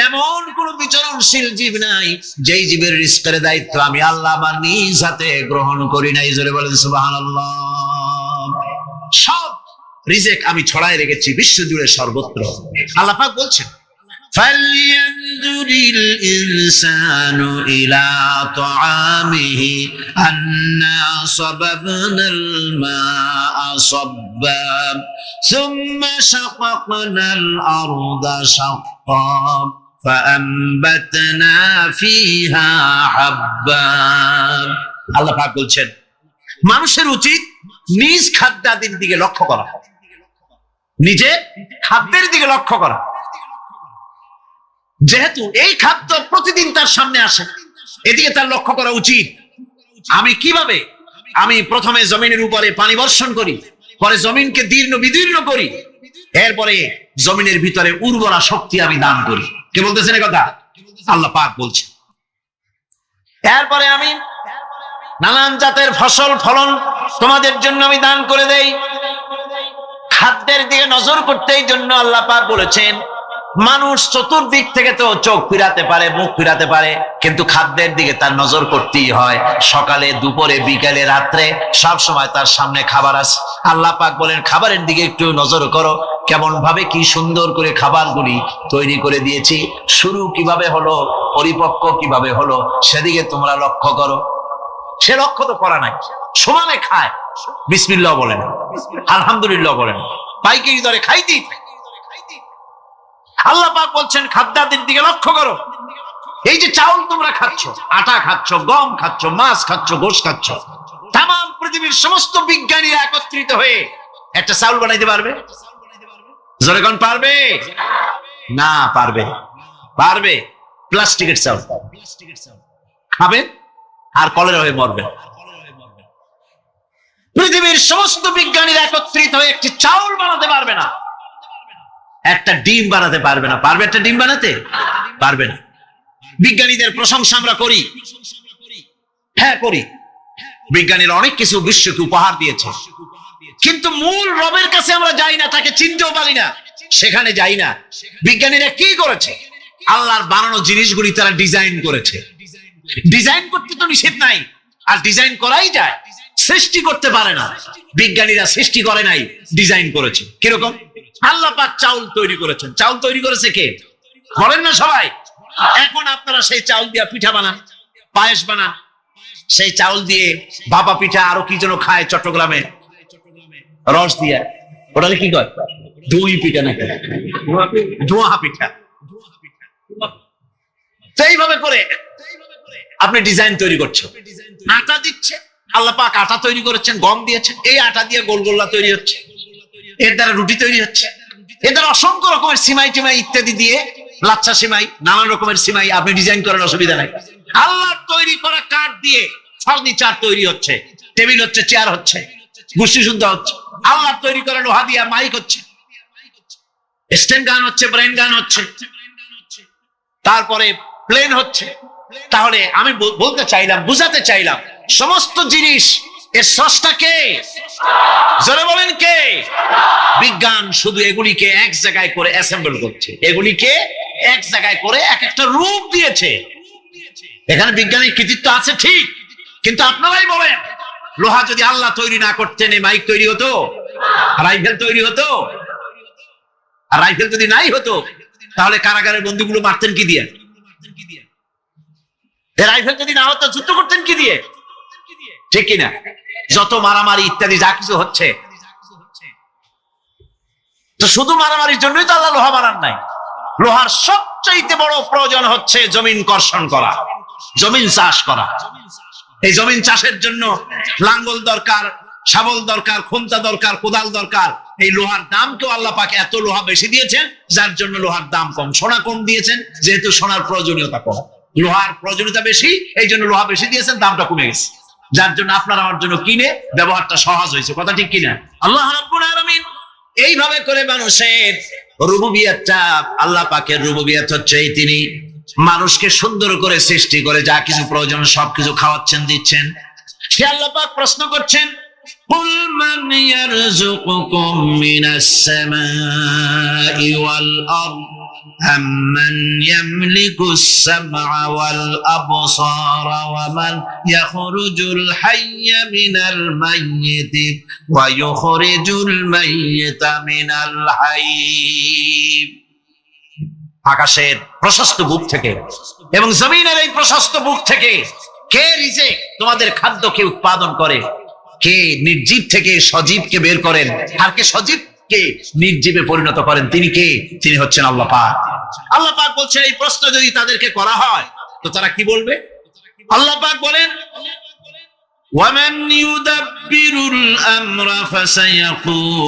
এমন কোন বিচরণশীল জীব নাই যেই জীবের রিজকের দায়িত্ব আমি আল্লাহ আমার নিজ হাতে গ্রহণ করি নাই। জোরে বলেন সুবহানাল্লাহ। সব রিজেক আমি ছড়ায় রেখেছি বিশ্ব জুড়ে সর্বত্র। আল্লাহ পাক বলছেন, فلينظر الإنسان إلى طعامه أنا صببنا الماء صبا ثم شققنا الأرض شقا فأنبتنا فيها حبا আল্লাহ পাক বলছেন মানুষের উচিত নিজ খাদ্যাদির দিকে লক্ষ্য করা, নিজে খাদ্যের দিকে লক্ষ্য করা। যেহেতু এই খাদ্য প্রতিদিন তার সামনে আসে, এদিকে তার লক্ষ্য করা উচিত। আমি প্রথমে জমিনের উপরে পানি বর্ষণ করি, পরে জমিনকে দীর্ণ বিদীর্ণ করি, এরপরে জমিনের ভিতরে উর্বরা শক্তি আমি দান করি। কে বলতেছেন কথা? আল্লাহ পাক বলছে। এরপরে আমি নানান জাতের ফসল ফলন তোমাদের জন্য আমি দান করে দেই। খাদ্যের দিকে নজর করতেই জন্য আল্লাহ পাক বলেছেন মানুষ চতুর্দিক থেকে তো চোখ ফিরাতে পারে, মুখ ফিরাতে পারে, কিন্তু খাদ্যের দিকে তার নজর করতেই হয়। সকালে, দুপুরে, বিকালে, রাত্রে সব সময় তার সামনে খাবার আছে। আল্লাহ পাক বলেন খাবারের দিকে একটু নজর করো, কেমন ভাবে কি সুন্দর করে খাবারগুলি তৈরি করে দিয়েছি, শুরু কিভাবে হলো, পরিপক্ক কিভাবে হলো, সেদিকে তোমরা লক্ষ্য করো। সে লক্ষ্য তো করা নাই, সমানে খায়, বিসমিল্লাহ বলেন, আলহামদুলিল্লাহ বলেন, পাইকারি দরে খাইতেই থাকে। আল্লাহ পাক বলছেন খাদ্যাদির দিকে লক্ষ্য করো। এই যে চাউল তোমরা খাচ্ছ, আটা খাচ্ছ, গম খাচ্ছ, মাছ খাচ্ছ, গোশ খাচ্ছ, তাম পৃথিবীর সমস্ত বিজ্ঞানীরা একত্রিত হয়ে একটা চাউল বানাইতে পারবে? জোরে কোন পারবে? না পারবে। পারবে প্লাস্টিকের চাউল খাবে আর কলেরা হয়ে মরবে। পৃথিবীর সমস্ত বিজ্ঞানীরা একত্রিত হয়ে একটি চাউল বানাতে পারবে না, একটা ডিম বানাতে পারবে না। পারবে একটা ডিম বানাতে? পারবে না। বিজ্ঞানীদের প্রশংসা আমরা করি, হ্যাঁ করি, বিজ্ঞানীরা অনেক কিছু বিশ্বকে উপহার দিয়েছে, কিন্তু মূল রবের কাছে আমরা যাই না, তাকে চিনতেও পারি না, সেখানে যাই না। বিজ্ঞানীরা কি করেছে? আল্লাহর বানানো জিনিসগুলি তারা ডিজাইন করেছে। ডিজাইন করতে তো নিষেধ নাই, আর ডিজাইন করাই যায়, সৃষ্টি করতে পারে না। বিজ্ঞানীরা সৃষ্টি করে নাই, ডিজাইন করেছে। কিরকম? আল্লাহ পাক চাউল তৈরি করেছেন। চাউল তৈরি করেছে কে? করেন না সবাই? এখন আপনারা সেই চাউল দিয়ে পিঠা বানান, পায়েস বানান, সেই চাউল দিয়ে ভাপা পিঠা, আরো কি যেন খায় চট্টগ্রামে রস দিয়ে, ওটাকে কি কয়? দই পিঠা নাকি ধোঁয়া পিঠা। এইভাবে করে আপনি ডিজাইন তৈরি করছেন। আটা দিচ্ছে, আল্লাহ পাক আটা তৈরি করেছেন, গম দিয়েছেন, এই আটা দিয়ে গোলগোল্লা তৈরি হচ্ছে, এর দ্বারা রুটি তৈরি হচ্ছে, এর দ্বারা অসংখ্য রকমের সিমাই টিমাই ইত্যাদি দিয়ে, লাচ্ছা সিমাই, নানান রকমের সিমাই আপনি ডিজাইন করেন, অসুবিধা নাই। আল্লাহর তৈরি করা কাঠ দিয়ে ফার্নিচার তৈরি হচ্ছে, টেবিল হচ্ছে, চেয়ার হচ্ছে, গুষ্টি শুদ্ধ হচ্ছে। আল্লাহর তৈরি করা লোহা দিয়ে মাইক হচ্ছে, স্ট্যান্ড গান হচ্ছে, ব্রেন গান হচ্ছে, তারপরে প্লেন হচ্ছে। তাহলে আমি বলতে চাইলাম, বুঝাতে চাইলাম, সমস্ত জিনিস এর স্রষ্টা কে? জোরে বলেন কে? বিজ্ঞান শুধু এগুলিকে এক জায়গায় করে অ্যাসেম্বল করছে, এগুলিকে এক জায়গায় করে এক একটা রূপ দিয়েছে। এখানে বিজ্ঞানের কৃতিত্ব আছে ঠিক, কিন্তু আপনারাই বলেন লোহা যদি আল্লাহ তৈরি না করতেন এই মাইক তৈরি হতো? রাইফেল তৈরি হতো? আর রাইফেল যদি নাই হতো তাহলে কারাগারের বন্দীগুলো মারতেন কি দিয়ে? রাইফেল যদি না হতো যুদ্ধ করতেন কি দিয়ে? ঠিক কিনা? যত মারামারি ইত্যাদি যা কিছু হচ্ছে, তো শুধু মারামারির জন্যই তো আল্লাহ লোহা বানান নাই। লোহার সবচাইতে বড় প্রয়োজন হচ্ছে জমিন কর্ষণ করা, জমিন চাষ করা। এই জমিন চাষের জন্য লাঙ্গল দরকার, শাবল দরকার, খুন্তা দরকার, কোদাল দরকার। এই লোহার দাম কেউ আল্লাহ পাকে এত লোহা বেশি দিয়েছেন, যার জন্য লোহার দাম কম। সোনা কম দিয়েছেন, যেহেতু সোনার প্রয়োজনীয়তা কম, লোহার প্রয়োজনীয়তা বেশি, এই জন্য লোহা বেশি দিয়েছেন, দামটা কমে গেছে, যার জন্য আপনারা আমার জন্য কিনে ব্যবহারটা সহজ হয়েছে। কথা ঠিক কিনা? আল্লাহ রাব্বুল আলামিন এইভাবে করে মানুষের রুবুবিয়তটা, আল্লাহ পাকের রুবুবিয়ত হচ্ছে এই, তিনি মানুষকে সুন্দর করে সৃষ্টি করে যা কিছু প্রয়োজন সবকিছু খাওয়াচ্ছেন, দিচ্ছেন। সে আল্লাহ পাক প্রশ্ন করছেন, কুল মান ইয়ারযুকুকুম মিনাস সামাই ওয়াল আরদ আম্মান ইয়ামলিকুস সামআ ওয়াল আবসারা ওয়া মান ইয়াখরুজুল হাইয়্যা মিনাল মাইয়িতি ওয়া ইউখরিজুল মাইয়িতা মিনাল হাইয়্য। আকাশের প্রশস্ত বুক থেকে এবং জমিনের এই প্রশস্ত বুক থেকে কে রিজিক তোমাদের খাদ্যকে উৎপাদন করে, কে নির্জীব থেকে সজীবকে বের করেন, আর কে সজীবকে নির্জীবে পরিণত করেন, তিনি কে? তিনি হচ্ছেন আল্লাহ পাক। আল্লাহ পাক বলছেন এই প্রশ্ন যদি তাদেরকে করা হয় তো তারা কি বলবে? আল্লাহ পাক বলেন وَمَنْ يُدَبِّرُ الْأَمْرَ فَسَيَقُولُونَ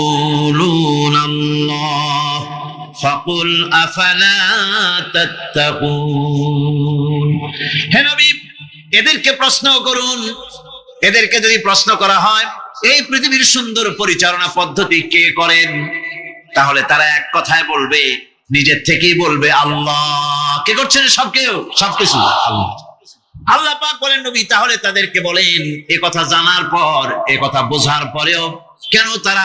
اللَّهُ فَقُلْ أَفَلَا تَتَّقُونَ। হে নবী, এদেরকে প্রশ্ন করুন, এদেরকে যদি প্রশ্ন করা হয় এই পৃথিবীর সুন্দর পরিচালনা পদ্ধতি কে করেন, তাহলে তারা এক কথায় বলবে, নিজের থেকেই বলবে আল্লাহ। কে করছেন? সবকিছু আল্লাহ। আল্লাহ পাক বলেন নবী তাহলে তাদেরকে বলেন এ কথা জানার পর, এ কথা বোঝার পরেও কেন তারা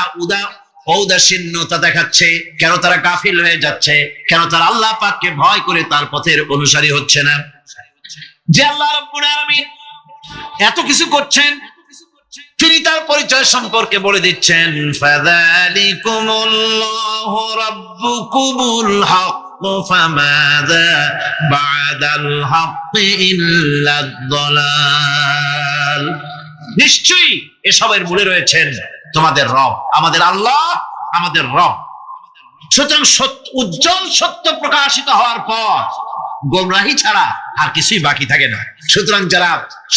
ঔদাসীন্যতা দেখাচ্ছে, কেন তারা গাফিল হয়ে যাচ্ছে, কেন তারা আল্লাহ পাককে ভয় করে তার পথের অনুসারী হচ্ছে না? যে আল্লাহ রাব্বুল আলামিন এত কিছু করছেন, তিনি তার পরিচয় সম্পর্কে বলে দিচ্ছেন, ফাযালিকুমুল্লাহু রাব্বুকুমুল হক ফামাযা বা'দাল হক ইল্লাদ দালাল। নিশ্চয়ই এসবের মূলে রয়েছেন তোমাদের রব, আমাদের আল্লাহ, আমাদের রব। সুতরাং উজ্জ্বল সত্য প্রকাশিত হওয়ার পর গোমরাহি ছাড়া আর কিছুই বাকি থাকে না। সুতরাং যারা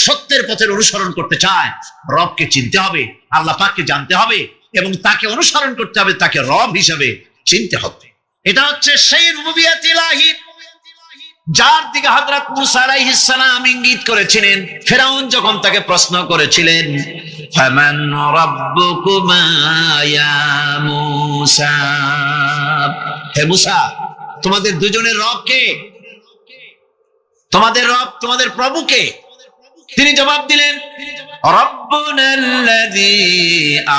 সত্যের পথের অনুসরণ করতে চায়, রবকে চিনতে হবে, আল্লাহ পাককে জানতে হবে এবং তাকে অনুসরণ করতে হবে, তাকে রব হিসেবে চিনতে হবে। এটা হচ্ছে সেই রুবুবিয়ত ইলাহি যার দিকে হযরত মুসা আলাইহিস সালাম ইঙ্গিত করেছিলেন ফেরাউন যখন তাকে প্রশ্ন করেছিলেন, ফামান রাব্বুকুমা ইয়া মুসা। হে মুসা, তোমাদের দুজনের রব কে? তোমাদের রব, তোমাদের প্রভু কে? তিনি জবাব দিলেন, রাব্বুনাল্লাযী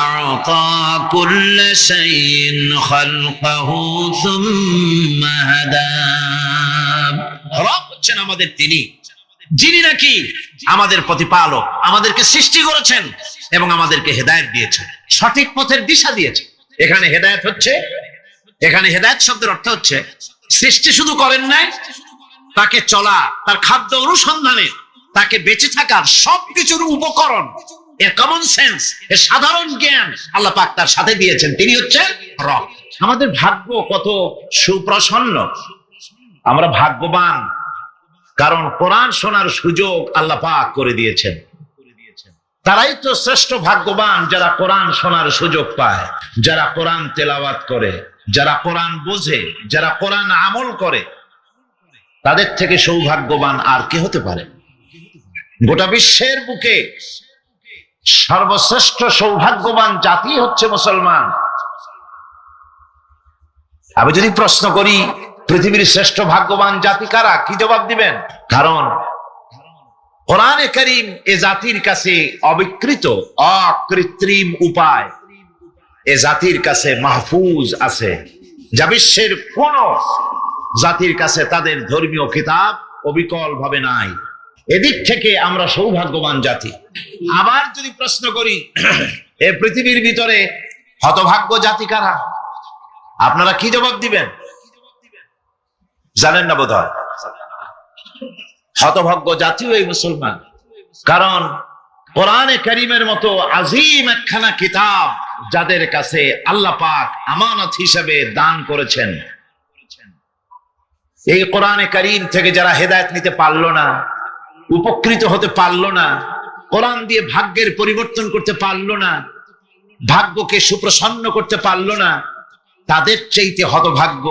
আ'তা কুল্লা শাইইন খালকাহু সুম্মা হাদা। রব হচ্ছেন আমাদের তিনি, যিনি নাকি আমাদের প্রতিপালক, আমাদেরকে সৃষ্টি করেছেন এবং আমাদেরকে হেদায়েত দিয়েছেন, সঠিক পথের দিশা দিয়েছেন। এখানে হেদায়েত হচ্ছে, এখানে হেদায়েত শব্দের অর্থ হচ্ছে সৃষ্টি শুধু করেন নাই, তাকে চলা, তার খাদ্য অনুসন্ধানে, তাকে বেঁচে থাকার সবকিছুর উপকরণ, এর কমন সেন্স, এর সাধারণ জ্ঞান আল্লাহ পাক তার সাথে দিয়েছেন। তিনি হচ্ছেন রব। আমাদের ভাগ্য কত সুপ্রসন্ন, আমরা ভাগ্যবান, কারণ কোরআন শোনার সুযোগ আল্লাহ পাক করে দিয়েছেন। তারাই তো শ্রেষ্ঠ ভাগ্যবান যারা কোরআন শোনার সুযোগ পায়, যারা কোরআন তেলাওয়াত করে, যারা কোরআন বোঝে, যারা কোরআন আমল করে। তাদের থেকে সৌভাগ্যবান আর কে হতে পারে? গোটা বিশ্বের বুকে সর্বশ্রেষ্ঠ সৌভাগ্যবান জাতি হচ্ছে মুসলমান। আমি যদি প্রশ্ন করি পৃথিবীর শ্রেষ্ঠ ভাগ্যবান জাতি কারা, কি জবাব দিবেন? কারণ কোরআনে কারীম এ জাতির কাছে অবিকৃত, অকৃত্রিম উপায় এ জাতির কাছে মাহফুজ আছে, যা বিশ্বের কোন জাতির কাছে তাদের ধর্মীয় কিতাব অবিকল ভাবে নাই। এদিক থেকে আমরা সৌভাগ্যবান জাতি। আবার যদি প্রশ্ন করি এ পৃথিবীর ভিতরে হতভাগ্য জাতি কারা, আপনারা কি জবাব দিবেন? জানেন না বোধহয়। হতভাগ্য জাতিও এই মুসলমান, কারণ কোরআনে কারীমের মতো আজিম একখানা কিতাব যাদের কাছে আল্লাহ পাক আমানত হিসেবে দান করেছেন, এই কোরআনে কারীম থেকে যারা হেদায়েত নিতে পারলো না, উপকৃত হতে পারলো না, কোরআন দিয়ে ভাগ্যের পরিবর্তন করতে পারলো না, ভাগ্যকে সুপ্রসন্ন করতে পারলো না, তাদের চাইতে হতভাগ্য,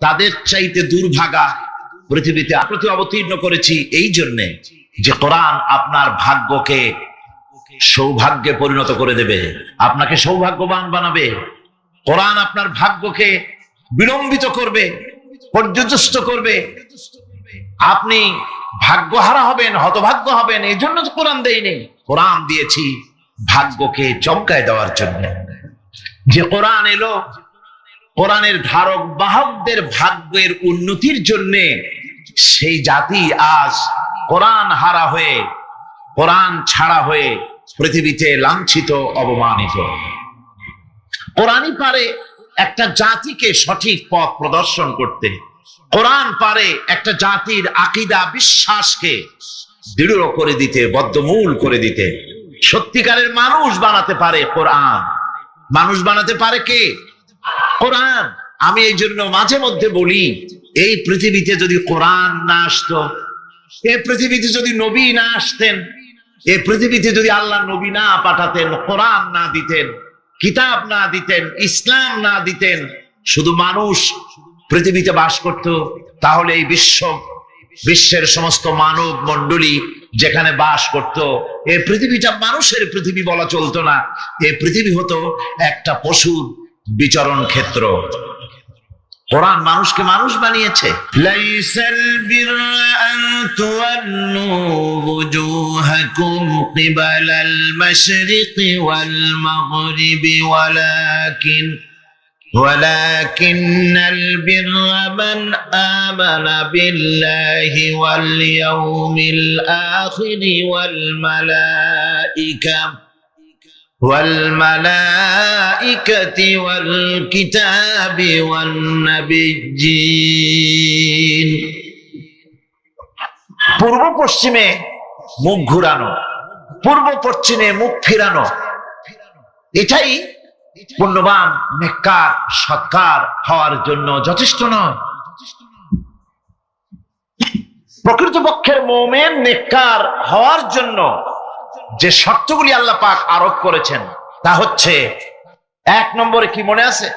তাদের চাইতে দুর্ভাগা পৃথিবীতে প্রতি অবতীর্ণ করেছি এই জন্যে যে কোরআন আপনার ভাগ্যকে সৌভাগ্যে পরিণত করে দেবে, আপনাকে সৌভাগ্যবান বানাবে। কোরআন আপনার ভাগ্যকে বিলম্বিত করবে, পর্যদস্ত করবে। আপনি ভাগ্যহারা হবেন, হতভাগ্য হবেন, এই জন্য তো কোরআন দেয়নি। কোরআন দিয়েছি ভাগ্যকে চমকায় দেওয়ার জন্য। যে কোরআন এলো, কোরআনের ধারক বাহকদের ভাগ্যের উন্নতির জন্য সেই জাতি আজ কোরআন হারা হয়ে, কোরআন ছাড়া হয়ে পৃথিবীতে লাঞ্ছিত, অবমানিত। কোরআনই পারে একটা জাতিকে সঠিক পথ প্রদর্শন করতে। কোরআন পারে একটা জাতির আকীদা বিশ্বাসকে দৃঢ় করে দিতে, বদ্ধমূল করে দিতে। সত্যিকারের মানুষ বানাতে পারে কোরআন। মানুষ বানাতে পারে কে? কোরআন। আমি এই জন্য মাঝে মধ্যে বলি, এই পৃথিবীতে যদি কোরআন না আসতো, এই পৃথিবীতে যদি নবী না আসতেন, এই পৃথিবীতে যদি আল্লাহ নবী না পাঠাতেন, কোরআন না দিতেন, কিতাব না দিতেন, ইসলাম না দিতেন, শুধু মানুষ পৃথিবীতে বাস করত, তাহলে এই বিশ্বের সমস্ত মানব মণ্ডলী যেখানে বাস করত, এই পৃথিবীটা মানুষের পৃথিবী বলা চলতো না। এই পৃথিবী হতো একটা পশুর বিচরণ ক্ষেত্র। কোরআন মানুষকে মানুষ বানিয়েছে। লাইসাল বিররা আন তুওয়াল্লু ওয়ুজুহাকুম কিবালাল মাশরিকি ওয়াল মাগরিবি ولكن البر من آمن بالله واليوم الآخر والملائكة والكتاب والنبيين। পূর্ব পশ্চিমে মুখ ঘুরানো, পূর্ব পশ্চিমে মুখ ফিরানো, এটাই পুণ্যবান নেককার সৎকার হওয়ার জন্য যথেষ্ট নয়। প্রকৃতপক্ষের মুমিন নেককার হওয়ার জন্য যে শর্তগুলি আল্লাহ পাক আরোপ করেছেন তা হচ্ছে, 1 নম্বরে কি মনে আছে?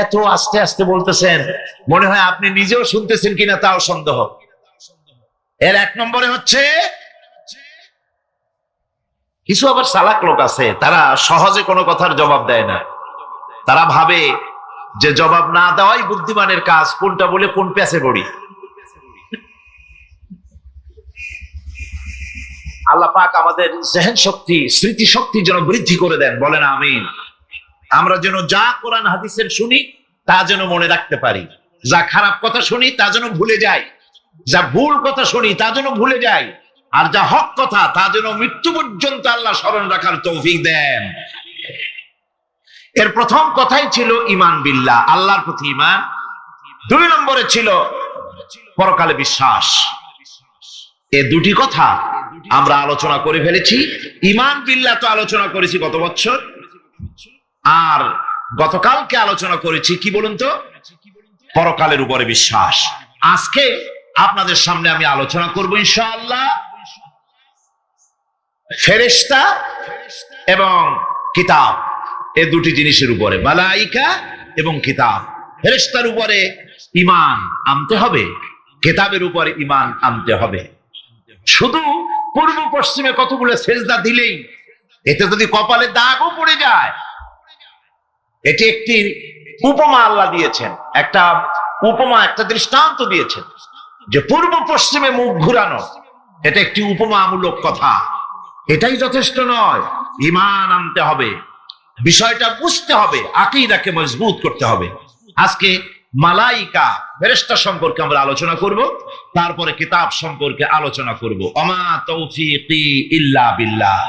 এত আস্তে আস্তে বলতেছেন, মনে হয় আপনি নিজেও শুনতেছেন কিনা তাও সন্দেহ। এর 1 নম্বরে হচ্ছে, কিছু আবার চালাক লোক আছে, তারা সহজে কোনো কথার জবাব দেয় না। তারা ভাবে যে জবাব না দেওয়াই বুদ্ধিমানের কাজ, কোনটা বলে কোন প্যাচে পড়ি। আল্লাহ পাক আমাদের জেহেন শক্তি, স্মৃতি শক্তি যেন বৃদ্ধি করে দেন, বলেন আমিন। আমরা যেন যা কোরআন হাদিসের শুনি তা যেন মনে রাখতে পারি, যা খারাপ কথা শুনি তা যেন ভুলে যাই, যা ভুল কথা শুনি তা যেন ভুলে যাই, আর যা হক কথা তা যেন মৃত্যু পর্যন্ত আল্লাহ স্মরণ রাখার তৌফিক দেন। এর প্রথম কথাই ছিল ঈমান বিল্লাহ, আল্লাহর প্রতি ঈমান। 2 নম্বরে ছিল পরকালে বিশ্বাস। এই দুটি কথা আমরা আলোচনা করে ফেলেছি। ঈমান বিল্লাহ তো আলোচনা করেছি গত বছর, আর গতকালকে আলোচনা করেছি কি বলুন তো, পরকালের উপরে বিশ্বাস। আজকে আপনাদের সামনে আমি আলোচনা করব ইনশাআল্লাহ ফেরেশতা এবং কিতাব, এই দুটি জিনিসের উপরে, মালাইকা এবং কিতাব। ফেরেশতার উপরে ঈমান আনতে হবে, কিতাবের উপরে ঈমান আনতে হবে। শুধু পূর্ব পশ্চিমে কতগুলো সেজদা দিলেই, এতে যদি কপালে দাগও পড়ে যায়, এটি একটি উপমা আল্লাহ দিয়েছেন, একটা উপমা, একটা দৃষ্টান্ত দিয়েছেন যে পূর্ব পশ্চিমে মুখ ঘুরানো, এটা একটি উপমামূলক কথা। এটাই যথেষ্ট নয়, ঈমান আনতে হবে, বিষয়টা বুঝতে হবে, আকীদাকে মজবুত করতে হবে। আজকে মালাইকা ফেরেশতা সম্পর্কে আমরা আলোচনা করব, তারপরে কিতাব সম্পর্কে আলোচনা করব। ওমা তৌফিকি ইল্লা বিল্লাহ।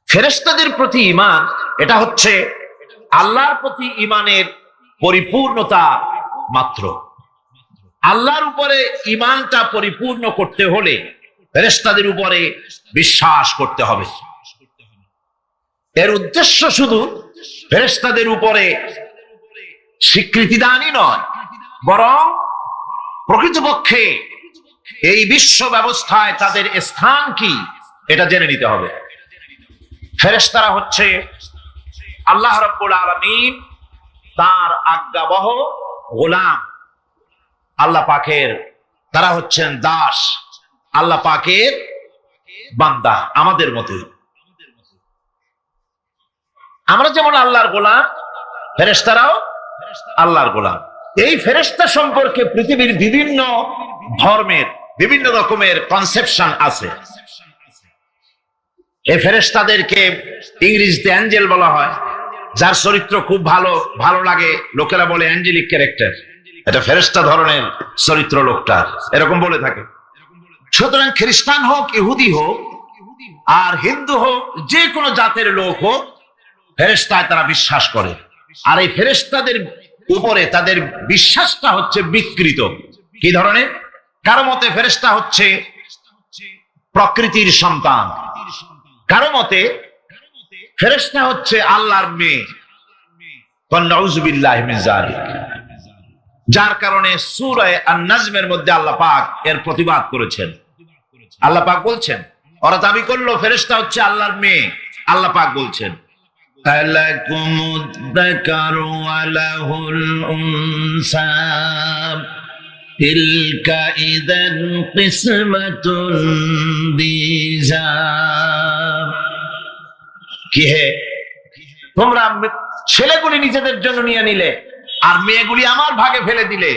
ফেরেশতাদের প্রতি ঈমান, এটা হচ্ছে আল্লাহর প্রতি ঈমানের পরিপূর্ণতা মাত্র। আল্লাহর উপরে ঈমানটা পরিপূর্ণ করতে হলে ফেরেশতাদের উপরে বিশ্বাস করতে হবে। এর উদ্দেশ্য শুধু ফেরেশতাদের উপরে স্বীকৃতি দানই নয়, বরং প্রকৃতপক্ষে এই বিশ্ব ব্যবস্থায় তাদের স্থান কি এটা জেনে নিতে হবে। ফেরেশতারা হচ্ছে আল্লাহ রাব্বুল আলামিন তার আজ্ঞাবহ গোলাম, আল্লাহ পাকের, তারা হচ্ছেন দাস, আল্লাহ পাকের বান্দা, আমাদের মতো। আমরা যেমন আল্লাহর গোলাম, ফেরেশতারাও আল্লাহর গোলাম। এই ফেরেশতা সম্পর্কে পৃথিবীর বিভিন্ন ধর্মের বিভিন্ন রকমের কনসেপশন আছে। এই ফেরেশতাদেরকে ইংরেজিতে অ্যাঞ্জেল বলা হয়, যার চরিত্র খুব ভালো লাগে, লোকেরা বলে অ্যাঞ্জেলিক ক্যারেক্টার, এটা ফেরেশতা ধরনের চরিত্র লোকটার, এরকম বলে থাকে। সুতরাং খ্রিস্টান হোক, ইহুদি হোক, আর হিন্দু হোক, যে কোনো জাতের লোক হোক, ফেরেশতায় তারা বিশ্বাস করে, আর এই ফেরেশতাদের উপরে তাদের বিশ্বাসটা হচ্ছে বিকৃত। কি ধরনের? কারো মতে ফেরেশতা হচ্ছে প্রকৃতির সন্তান, কারো মতে ফেরেশতা হচ্ছে আল্লাহর মেয়ে। নাউযুবিল্লাহি মিন যালিক। যার কারণে সূরা আন-নাজমের মধ্যে আল্লাহ পাক এর প্রতিবাদ করেছেন। আল্লাহ পাক বলছেন, ওরা দাবি করলো ফেরেশতা হচ্ছে আল্লাহর মেয়ে। আল্লাহ পাক বলছেন, আলাকুমুদ যাকারু ওয়া লাহুল উনসা তিলকা ইযান কিসমাতুন দিজা। কি হে, তোমরা ছেলেগুলি নিজেদের জন্য নিয়ে নিলে আর মেয়েগুলি আমার ভাগে ফেলে দিলে,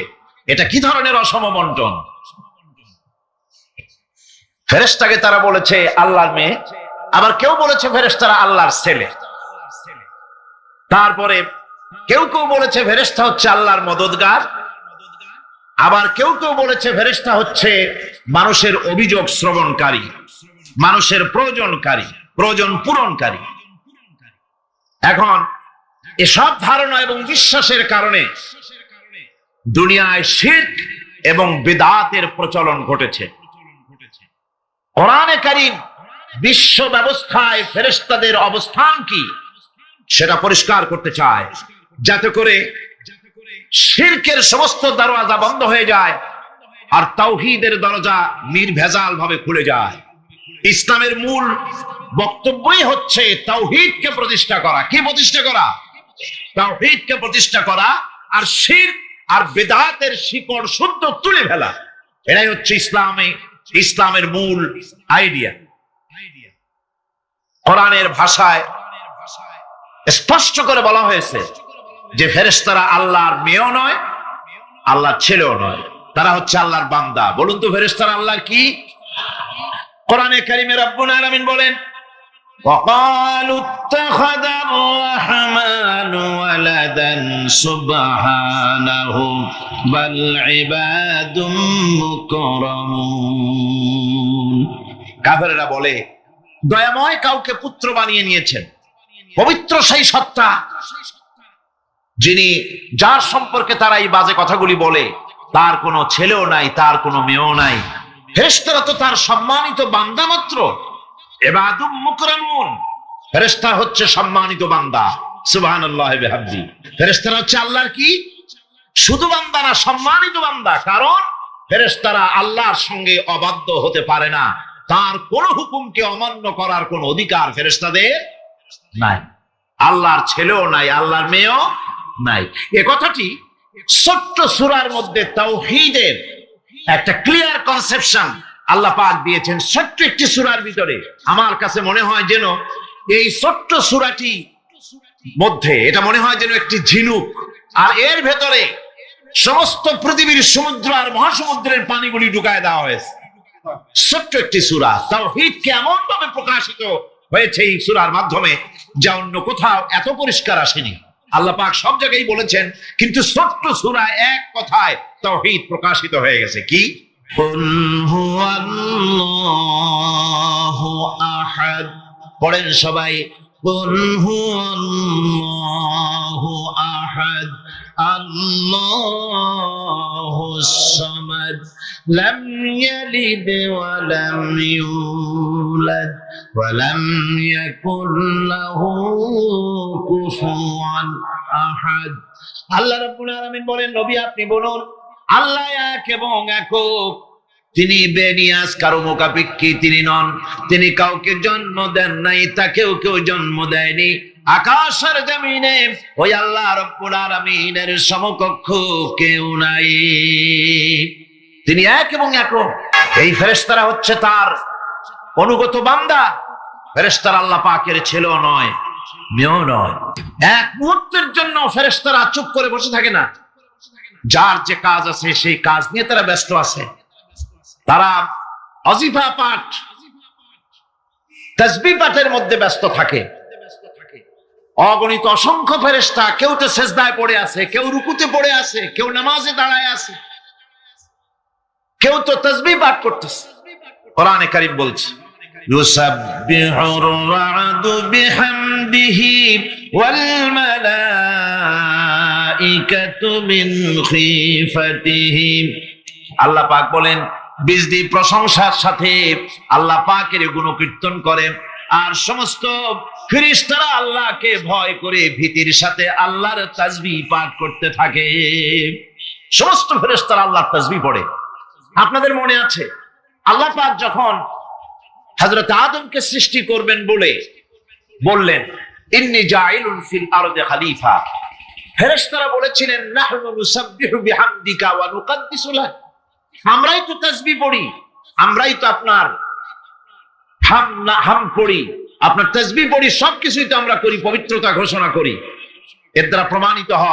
এটা কি ধরনের অসম বন্টন? ফেরেশতাকে তারা বলেছে আল্লাহর মেয়ে, আবার কেউ বলেছে ফেরেশতারা আল্লাহর ছেলে। তারপরে কেউ কেউ বলেছে ফেরেশতা হচ্ছে আল্লাহর মদদগার, আবার কেউ কেউ বলেছে ফেরেশতা হচ্ছে মানুষের অভিযোগ শ্রবণকারী, মানুষের প্রয়োজন পূরণকারী। এখন এসব ধারণা এবং বিশ্বাসের কারণে দুনিয়ায় শিরক এবং বিদআতের প্রচলন ঘটেছে। কোরআনে কারীম বিশ্ব ব্যবস্থায় ফেরেশতাদের অবস্থান কি সেটা পরিষ্কার করতে চায়, যাতে করে শিরকের সমস্ত দরজা বন্ধ হয়ে যায় আর তাওহীদের দরজা নির্ভেজাল ভাবে খুলে যায়। ইসলামের মূল বক্তব্যই হচ্ছে তাওহীদকে প্রতিষ্ঠা করা। কি প্রতিষ্ঠা করা? তাওহীদকে প্রতিষ্ঠা করা, আর শিরক আর বিদআতের শিকড় শুদ্ধ তুলে ফেলা। এটাই হচ্ছে ইসলামের মূল আইডিয়া। কোরআনের ভাষায় স্পষ্ট করে বলা হয়েছে যে ফেরেশতারা আল্লাহর মেয়েও নয়, আল্লাহর ছেলেও নয়, তারা হচ্ছে আল্লাহর বান্দা। বলুন তো ফেরেশতারা আল্লাহর কি? কোরআনে কারীমে রব্বুল আলামিন বলেন, وقالوا اتخذ الرحمن ولدا سبحانه بل عباد مكرمون। কাফেররা বলে দয়াময় কাউকে পুত্র বানিয়ে নিয়েছেন। পবিত্র সেই সত্তা যার সম্পর্কে তারা এই বাজে কথাগুলি বলে, তার কোনো ছেলেও নাই, তার কোনো মেয়েও নাই। ফেরেশতারা তো তার সম্মানিত বান্দা মাত্র। ইবাদুম মুকরামুন, ফেরেশতা হচ্ছে সম্মানিত বান্দা। সুবহানাল্লাহি ওয়া বিহামদিহি। ফেরেশতারা হচ্ছে আল্লাহর কি? শুধু বান্দা না, সম্মানিত বান্দা। কারণ ফেরেশতারা আল্লাহর সঙ্গে অবাধ্য হতে পারে না, তার কোন হুকুমকে অমান্য করার কোন অধিকার ফেরেশতাদের নাই। আল্লাহর ছেলেও নাই, আল্লাহর মেয়েও নাই। এ কথাটি ছোট্ট সূরার মধ্যে তাওহীদের একটা ক্লিয়ার কনসেপশন আল্লাহ পাক দিয়েছেন, ছোট্ট একটি সূরার ভিতরে। আমার কাছে মনে হয় যেন এই ছোট্ট সূরাটি মধ্যে এটা মনে হয় যেন একটি ঝিনুক, আর এর ভেতরে সমস্ত পৃথিবীর সমুদ্র আর মহাসমুদ্রের পানিগুলি ঢুকায় দেওয়া হয়েছে। ছোট্ট একটি সূরা তাওহীদকে এমন ভাবে প্রকাশিত হয়েছে এই সূরার মাধ্যমে, যা অন্য কোথাও এত পরিষ্কার আসেনি। আল্লাহ পাক সব জায়গায় বলেছেন, কিন্তু ছোট্ট সূরায় এক কথায় তাওহীদ প্রকাশিত হয়ে গেছে। কি? কুল হুয়াল্লাহু আহাদ। পড়েন সবাই, কুল হুয়াল্লাহু আহাদ আল্লাহুস সামাদ লাম ইয়ালিদ ওয়া লাম ইউলাদ ওয়া লাম ইয়াকুল লাহু কুফুয়ান আহাদ। আল্লাহ রাব্বুল আলামিন বলেন, নবী আপনি বলুন, আল্লাহ এক এবং একক। তিনি বেনিয়াজ, কারো মুখাপেক্ষী তিনি নন। তিনি কাউকে জন্ম দেন নাই, তাকেও কেউ জন্ম দেয়নি। আকাশের জমিনে ওই আল্লাহ রাব্বুল আলামিনের সমকক্ষ কেউ নাই। তিনি এক এবং একক। এই ফেরেশতারা হচ্ছে তার অনুগত বান্দা। ফেরেশতারা আল্লাহ পাকের ছেলেও নয়, মেয়েও নয়। এক মুহূর্তের জন্য ফেরেশতারা চুপ করে বসে থাকে না। যার যে কাজ আছে সেই কাজ নিয়ে তারা ব্যস্ত আছে। তারা ওয়াজিফা পাঠ, তাসবিহ পাঠের মধ্যে ব্যস্ত থাকে। অগণিত অসংখ্য ফেরেশতা, কেউ তো সেজদায় পড়ে আছে, কেউ রুকুতে পড়ে আছে, কেউ নামাজে দাঁড়ায় আছে, কেউ তো তাসবিহ পাঠ করতেছে। কোরআনে কারীম বলছে, ইউসাব্বিহুর রা'দু বিহামদিহি ওয়াল মালাইকাতু মিন খিফাতিহি। আল্লাহ পাক বলেন বিজলি প্রশংসার সাথে আল্লাহ পাকের গুণকীর্তন করে, আর সমস্ত ফেরেশতারা আল্লাহকে ভয় করে ভীতির সাথে আল্লাহর তাসবিহ পাঠ করতে থাকে। সমস্ত ফেরেশতারা আল্লাহর তাসবিহ পড়ে। আপনাদের মনে আছে আল্লাহ পাক যখন হযরত আদমকে সৃষ্টি করবেন বললেন ইন্নী জাইলুন ফিল আরদি খলিফা, ফেরেশতারা বলেছিলেন নাহনু নুসাব্বিহু বিহামদিকা ওয়া নুকদ্দিসু লাক, আমরাই তো তাসবিহ পড়ি, আমরাই তো আপনার হাম পড়ি, আপনার তাসবিহ পড়ি, সবকিছুই তো আমরা করি, পবিত্রতা ঘোষণা করি। এর দ্বারা প্রমাণিত হয়